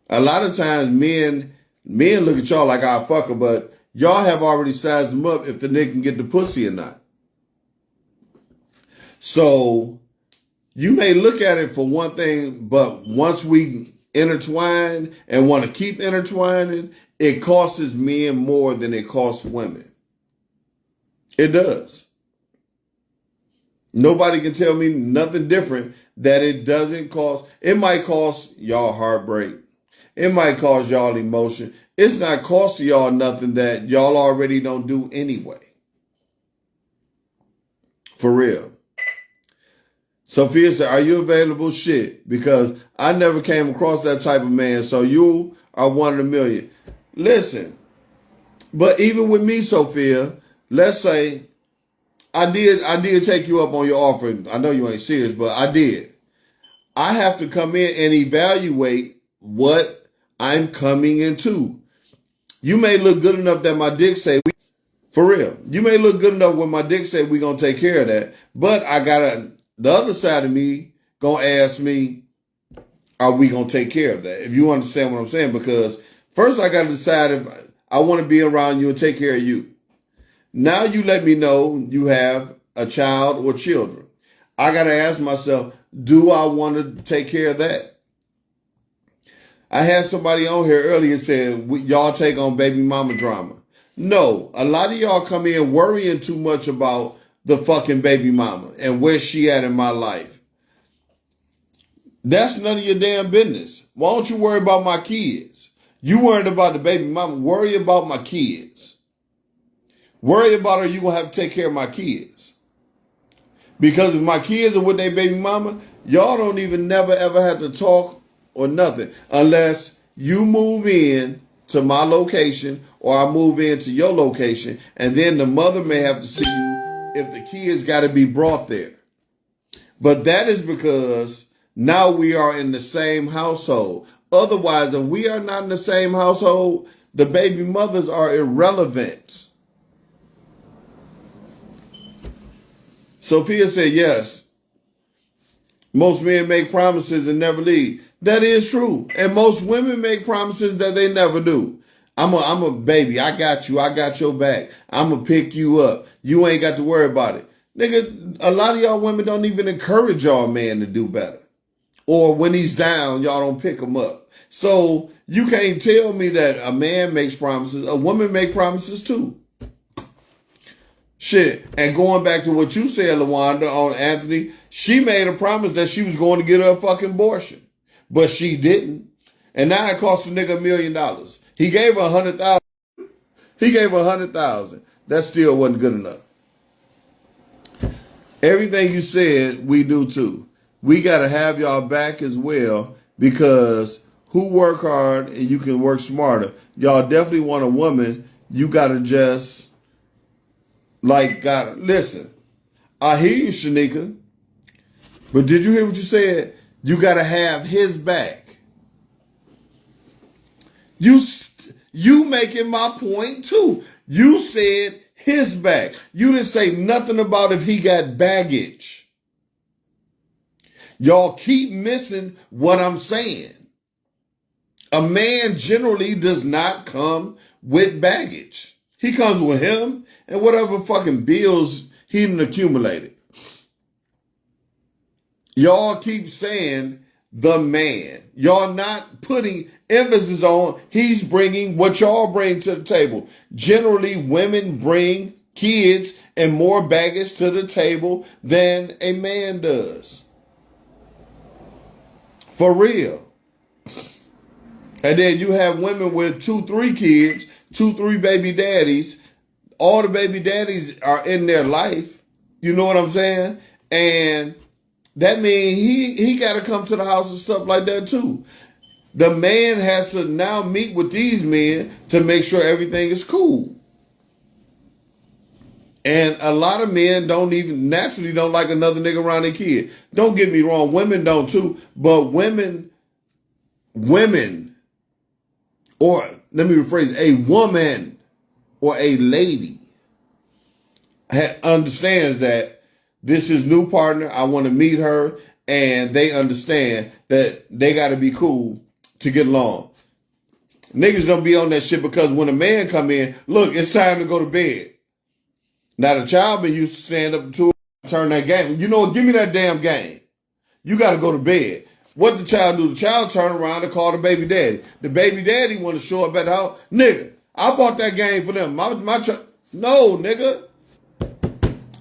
A lot of times men look at y'all like I fuck her, but y'all have already sized them up if the nigga can get the pussy or not. So you may look at it for one thing, but once we intertwine and want to keep intertwining, it costs men more than it costs women. It does. Nobody can tell me nothing different that it doesn't cost. It might cost y'all heartbreak. It might cause y'all emotion. It's not costing y'all nothing that y'all already don't do anyway. For real. Sophia said, are you available? Shit. Because I never came across that type of man. So you are one in a million. Listen. But even with me, Sophia, let's say I did take you up on your offer. I know you ain't serious, but I did. I have to come in and evaluate what I'm coming into. You may look good enough that my dick say, for real, you may look good enough when my dick say we're going to take care of that. But I got the other side of me going to ask me, are we going to take care of that? If you understand what I'm saying. Because first I got to decide if I want to be around you and take care of you. Now you let me know you have a child or children. I got to ask myself, do I want to take care of that? I had somebody on here earlier said, y'all take on baby mama drama. No, a lot of y'all come in worrying too much about the fucking baby mama and where she at in my life. That's none of your damn business. Why don't you worry about my kids? You worried about the baby mama. Worry about my kids. Worry about her, you going to have to take care of my kids. Because if my kids are with their baby mama, y'all don't even never ever have to talk or nothing unless you move in to my location or I move into your location, and then the mother may have to see you if the kids got to be brought there. But that is because now we are in the same household. Otherwise, if we are not in the same household, the baby mothers are irrelevant. Sophia said, yes, most men make promises and never leave. That is true. And most women make promises that they never do. I'm a baby. I got you. I got your back. I'm going to pick you up. You ain't got to worry about it. Nigga, a lot of y'all women don't even encourage y'all man to do better. Or when he's down, y'all don't pick him up. So you can't tell me that a man makes promises. A woman make promises too. Shit. And going back to what you said, LaWanda, on Anthony, she made a promise that she was going to get her a fucking abortion. But she didn't. And now it cost a nigga $1 million. He gave her $100,000. He gave her $100,000. That still wasn't good enough. Everything you said, we do too. We got to have y'all back as well, because who work hard and you can work smarter. Y'all definitely want a woman. You got to just listen. I hear you, Shanika. But did you hear what you said? You got to have his back. You making my point too. You said his back. You didn't say nothing about if he got baggage. Y'all keep missing what I'm saying. A man generally does not come with baggage. He comes with him and whatever fucking bills he done accumulated. Y'all keep saying the man. Y'all not putting emphasis on he's bringing what y'all bring to the table. Generally, women bring kids and more baggage to the table than a man does. For real. And then you have women with 2-3 kids, 2-3 baby daddies. All the baby daddies are in their life. You know what I'm saying? And that means he got to come to the house and stuff like that too. The man has to now meet with these men to make sure everything is cool. And a lot of men naturally don't like another nigga around their kid. Don't get me wrong, women don't too. But women, or let me rephrase, a woman or a lady understands that this is new partner. I want to meet her, and they understand that they got to be cool to get along. Niggas don't be on that shit because when a man come in, look, it's time to go to bed. Now the child been used to stand up to turn that game. You know what? Give me that damn game. You got to go to bed. What the child do? The child turn around and call the baby daddy. The baby daddy want to show up at the house. Nigga, I bought that game for them. No, nigga.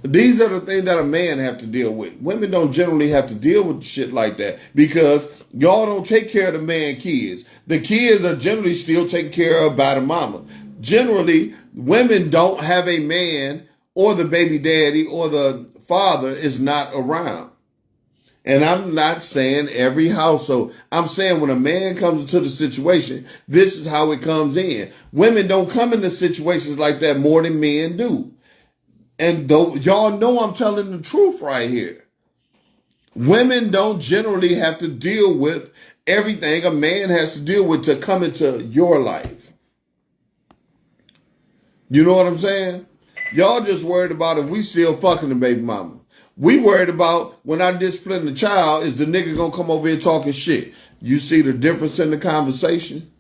These are the things that a man have to deal with. Women don't generally have to deal with shit like that because y'all don't take care of the man kids. The kids are generally still taken care of by the mama. Generally, women don't have a man or the baby daddy or the father is not around. And I'm not saying every household. I'm saying when a man comes into the situation, this is how it comes in. Women don't come into situations like that more than men do. And though y'all know I'm telling the truth right here. Women don't generally have to deal with everything a man has to deal with to come into your life. You know what I'm saying? Y'all just worried about if we still fucking the baby mama. We worried about when I discipline the child, is the nigga gonna come over here talking shit? You see the difference in the conversation?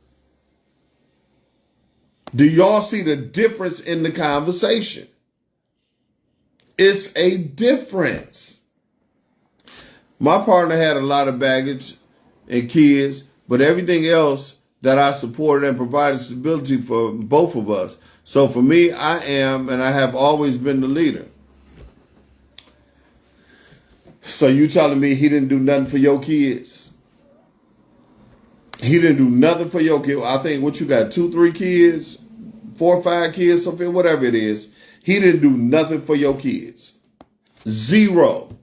Do y'all see the difference in the conversation? It's a difference. My partner had a lot of baggage and kids, but everything else that I supported and provided stability for both of us. So for me, I am, and I have always been the leader. So you telling me he didn't do nothing for your kids? He didn't do nothing for your kids. I think what you got, 2, 3 kids, 4 or 5 kids, something, whatever it is. He didn't do nothing for your kids. 0.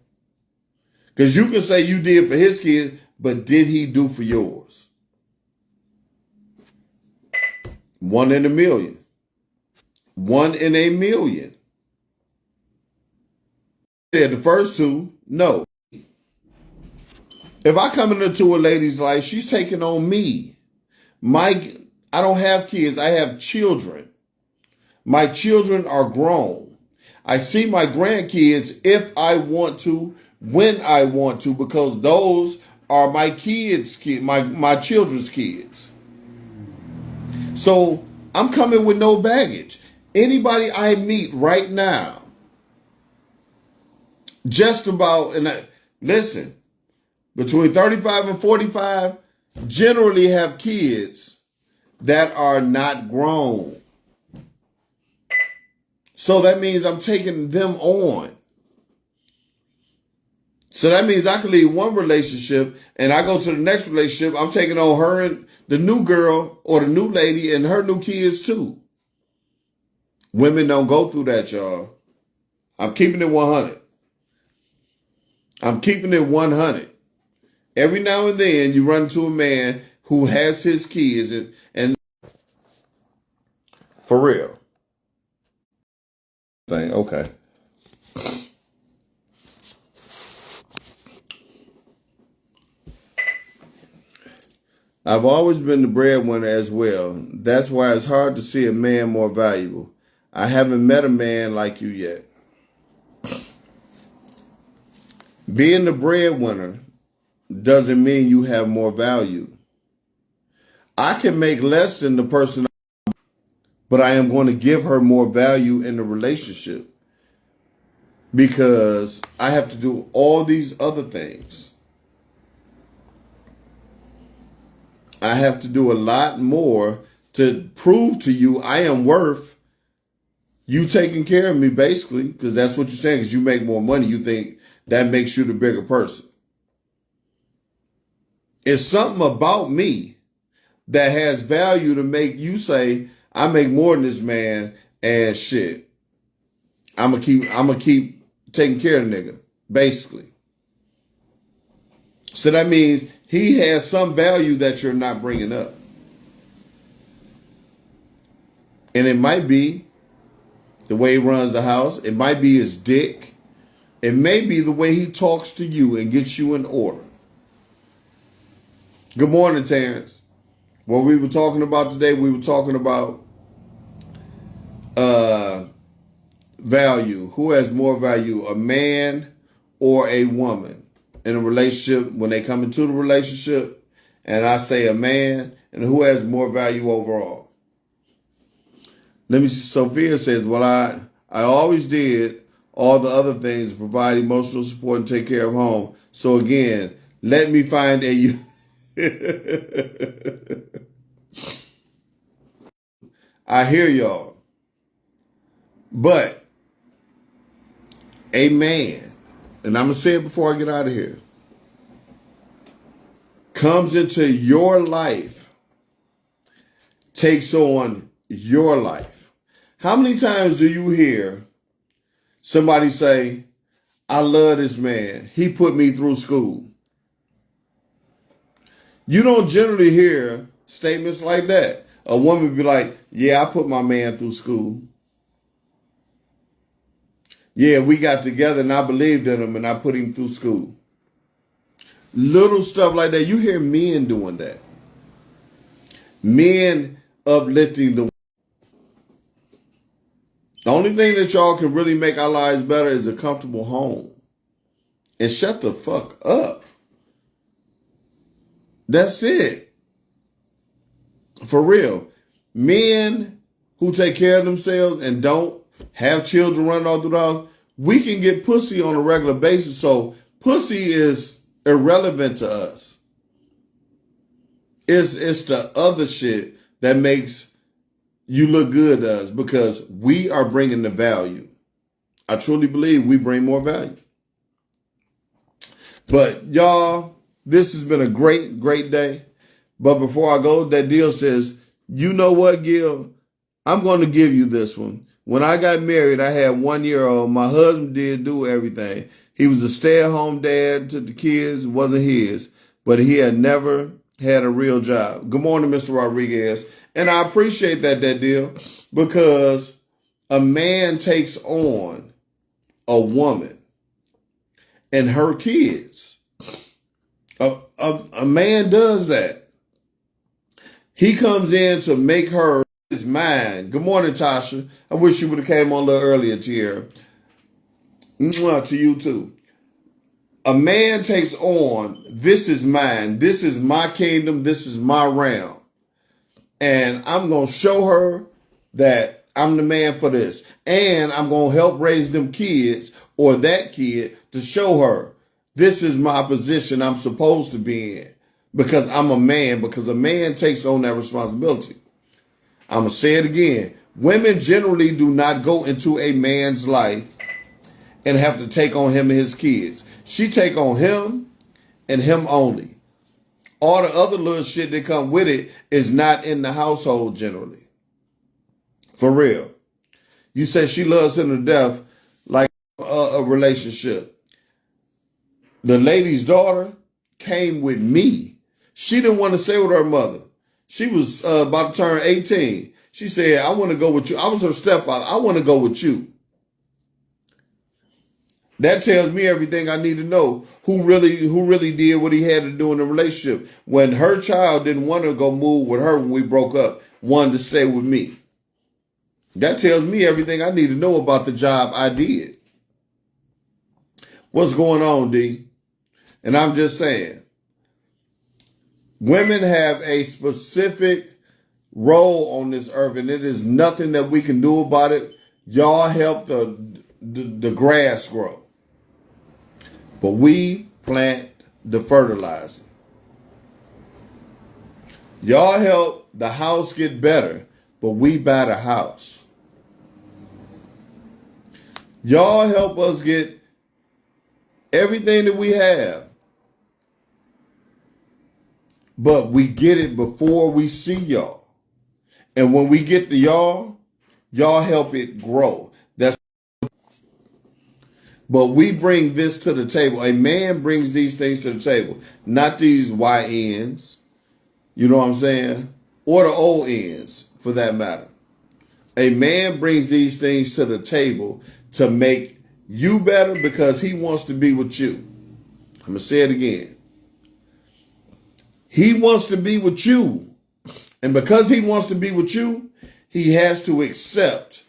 Because you can say you did for his kids, but did he do for yours? 1 in a million. 1 in a million. Said the first 2, no. If I come into a lady's life, she's taking on me. I don't have kids. I have children. My children are grown. I see my grandkids if I want to, when I want to, because those are my kids' my children's kids. So I'm coming with no baggage. Anybody I meet right now, just about, listen, between 35 and 45, generally have kids that are not grown. So that means I'm taking them on. So that means I can leave one relationship and I go to the next relationship. I'm taking on her and the new girl or the new lady and her new kids too. Women don't go through that, y'all. I'm keeping it 100. I'm keeping it 100. Every now and then you run into a man who has his kids and for real. Thing. Okay. I've always been the breadwinner as well. That's why it's hard to see a man more valuable. I haven't met a man like you yet. Being the breadwinner doesn't mean you have more value. I can make less than the person, but I am going to give her more value in the relationship because I have to do all these other things. I have to do a lot more to prove to you I am worth you taking care of me, basically, because that's what you're saying, because you make more money. You think that makes you the bigger person. It's something about me that has value to make you say, I make more than this man, and shit, I'm gonna keep taking care of the nigga, basically. So that means he has some value that you're not bringing up. And it might be the way he runs the house. It might be his dick. It may be the way he talks to you and gets you in order. Good morning, Terrence. What we were talking about today, we were talking about value. Who has more value, a man or a woman in a relationship when they come into the relationship and I say a man, and who has more value overall? Let me see. Sophia says, well, I always did all the other things, provide emotional support and take care of home. So again, let me find a I hear y'all. But a man, and I'm going to say it before I get out of here, comes into your life, takes on your life. How many times do you hear somebody say, I love this man, he put me through school? You don't generally hear statements like that. A woman be like, yeah, I put my man through school. Yeah, we got together and I believed in him and I put him through school. Little stuff like that. You hear men doing that. Men uplifting the. The only thing that y'all can really make our lives better is a comfortable home. And shut the fuck up. That's it. For real. Men who take care of themselves and don't have children running all through the house, we can get pussy on a regular basis. So pussy is irrelevant to us. It's the other shit that makes you look good to us because we are bringing the value. I truly believe we bring more value. But y'all, this has been a great, great day. But before I go, that deal says, you know what, Gil? I'm going to give you this one. When I got married, I had 1 year old. My husband did do everything. He was a stay-at-home dad to the kids. It wasn't his, but he had never had a real job. Good morning, Mr. Rodriguez. And I appreciate that deal, because a man takes on a woman and her kids. A man does that. He comes in to make her his mind. Good morning, Tasha. I wish you would have came on a little earlier, Tierra. To you too. A man takes on, this is mine. This is my kingdom. This is my realm. And I'm going to show her that I'm the man for this. And I'm going to help raise them kids or that kid to show her this is my position I'm supposed to be in. Because I'm a man. Because a man takes on that responsibility. I'm going to say it again. Women generally do not go into a man's life and have to take on him and his kids. She take on him and him only. All the other little shit that come with it is not in the household generally. For real. You say she loves him to death like a relationship. The lady's daughter came with me. She didn't want to stay with her mother. She was about to turn 18. She said, I want to go with you. I was her stepfather. I want to go with you. That tells me everything I need to know. Who really did what he had to do in the relationship. When her child didn't want to go move with her when we broke up, wanted to stay with me. That tells me everything I need to know about the job I did. What's going on, D? And I'm just saying, women have a specific role on this earth, and it is nothing that we can do about it. Y'all help the grass grow. But we plant the fertilizer. Y'all help the house get better, but we buy the house. Y'all help us get everything that we have, but we get it before we see y'all. And when we get to y'all, y'all help it grow. But we bring this to the table. A man brings these things to the table, not these YNs, you know what I'm saying? Or the ONs, for that matter. A man brings these things to the table to make you better because he wants to be with you. I'm going to say it again. He wants to be with you. And because he wants to be with you, he has to accept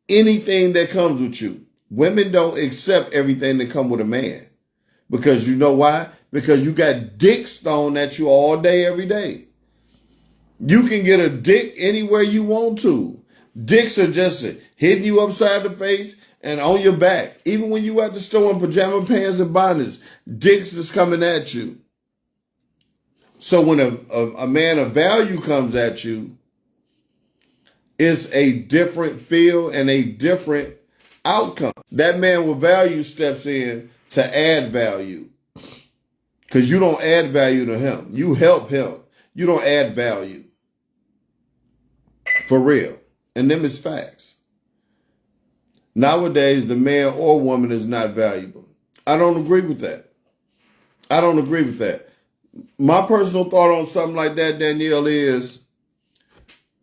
anything that comes with you. Women don't accept everything that comes with a man. Because you know why? because you got dicks thrown at you all day, every day. You can get a dick anywhere you want to. Dicks are just hitting you upside the face and on your back. Even when you at the store in pajama pants and bonnets, dicks is coming at you. So when a man of value comes at you, it's a different feel and a different outcome. That man with value steps in to add value. Because you don't add value to him. You help him. You don't add value. For real. And them is facts. Nowadays, the man or woman is not valuable. I don't agree with that. I don't agree with that. My personal thought on something like that, Danielle, is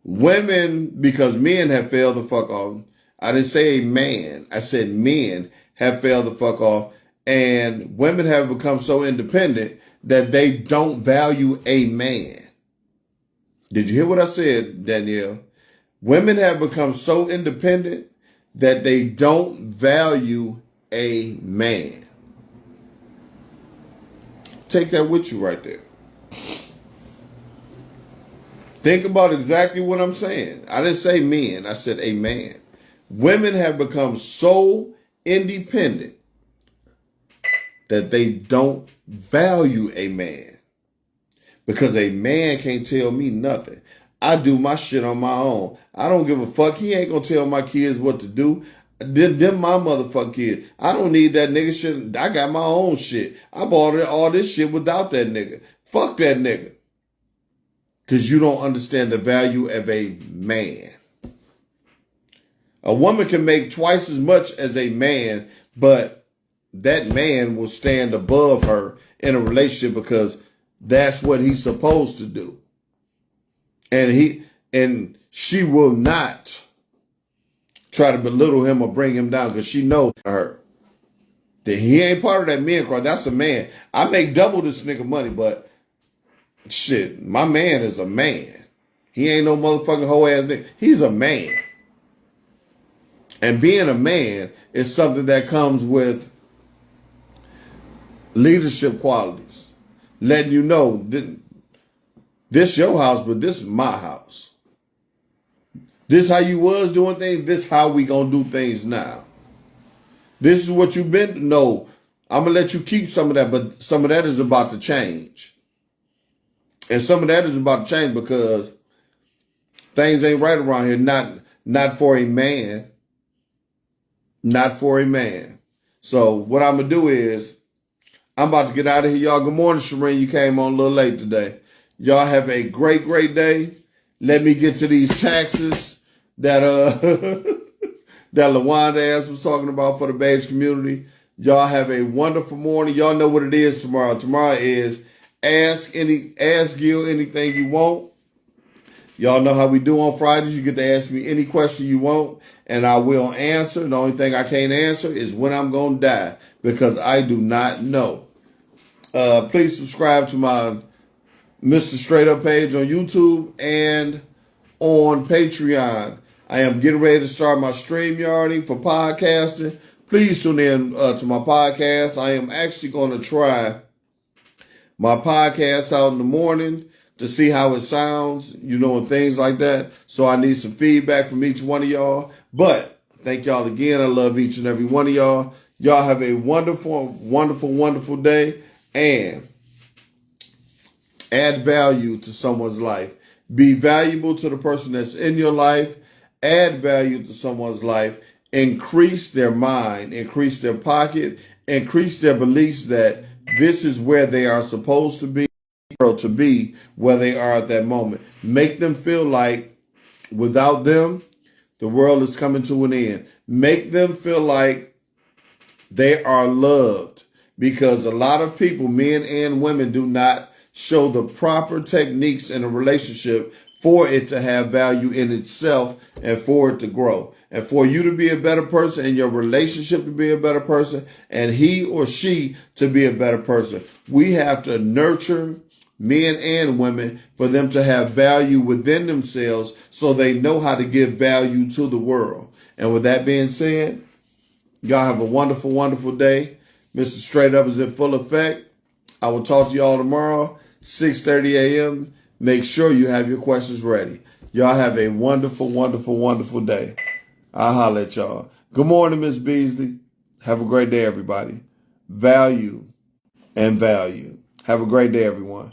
women, because men have failed the fuck off. I didn't say a man. I said men have failed the fuck off. And women have become so independent that they don't value a man. Did you hear what I said, Danielle? Women have become so independent that they don't value a man. Take that with you right there. Think about exactly what I'm saying. I didn't say men. I said a man. Women have become so independent that they don't value a man. Because a man can't tell me nothing. I do my shit on my own. I don't give a fuck. He ain't gonna tell my kids what to do. Them my motherfucking kids. I don't need that nigga shit. I got my own shit. I bought all this shit without that nigga. Fuck that nigga. Because you don't understand the value of a man. A woman can make twice as much as a man, but that man will stand above her in a relationship because that's what he's supposed to do. And she will not try to belittle him or bring him down because she knows her. That he ain't part of that man crowd. That's a man. I make double this nigga money, but shit, my man is a man. He ain't no motherfucking hoe ass nigga. He's a man. And being a man is something that comes with leadership qualities. Letting you know, this your house, but this is my house. This how you was doing things. This how we gonna do things now. This is what you've been. No, I'm gonna let you keep some of that, but some of that is about to change. And some of that is about to change because things ain't right around here. Not for a man. Not for a man. So what I'm gonna do is I'm about to get out of here, y'all. Good morning, Shireen. You came on a little late today. Y'all have a great, great day. Let me get to these taxes that that LaWanda ass was talking about for the beige community. Y'all have a wonderful morning. Y'all know what it is tomorrow. Tomorrow is Ask Gil anything you want. Y'all know how we do on Fridays. You get to ask me any question you want, and I will answer. The only thing I can't answer is when I'm going to die, because I do not know. Please subscribe to my Mr. Straight Up page on YouTube and on Patreon. I am getting ready to start my StreamYarding for podcasting. Please tune in to my podcast. I am actually going to try my podcast out in the morning to see how it sounds, and things like that. So I need some feedback from each one of y'all. But thank y'all again. I love each and every one of y'all. Y'all have a wonderful, wonderful, wonderful day, and add value to someone's life. Be valuable to the person that's in your life. Add value to someone's life. Increase their mind, increase their pocket, increase their beliefs that this is where they are supposed to be where they are at that moment. Make them feel like without them, the world is coming to an end. Make them feel like they are loved, because a lot of people, men and women, do not show the proper techniques in a relationship for it to have value in itself and for it to grow. And for you to be a better person and your relationship to be a better person and he or she to be a better person, we have to nurture men and women for them to have value within themselves so they know how to give value to the world. And with that being said, y'all have a wonderful, wonderful day. Mr. Straight Up is in full effect. I will talk to y'all tomorrow, 6:30 a.m. Make sure you have your questions ready. Y'all have a wonderful, wonderful, wonderful day. I'll holler at y'all. Good morning, Miss Beasley. Have a great day, everybody. Value and value. Have a great day, everyone.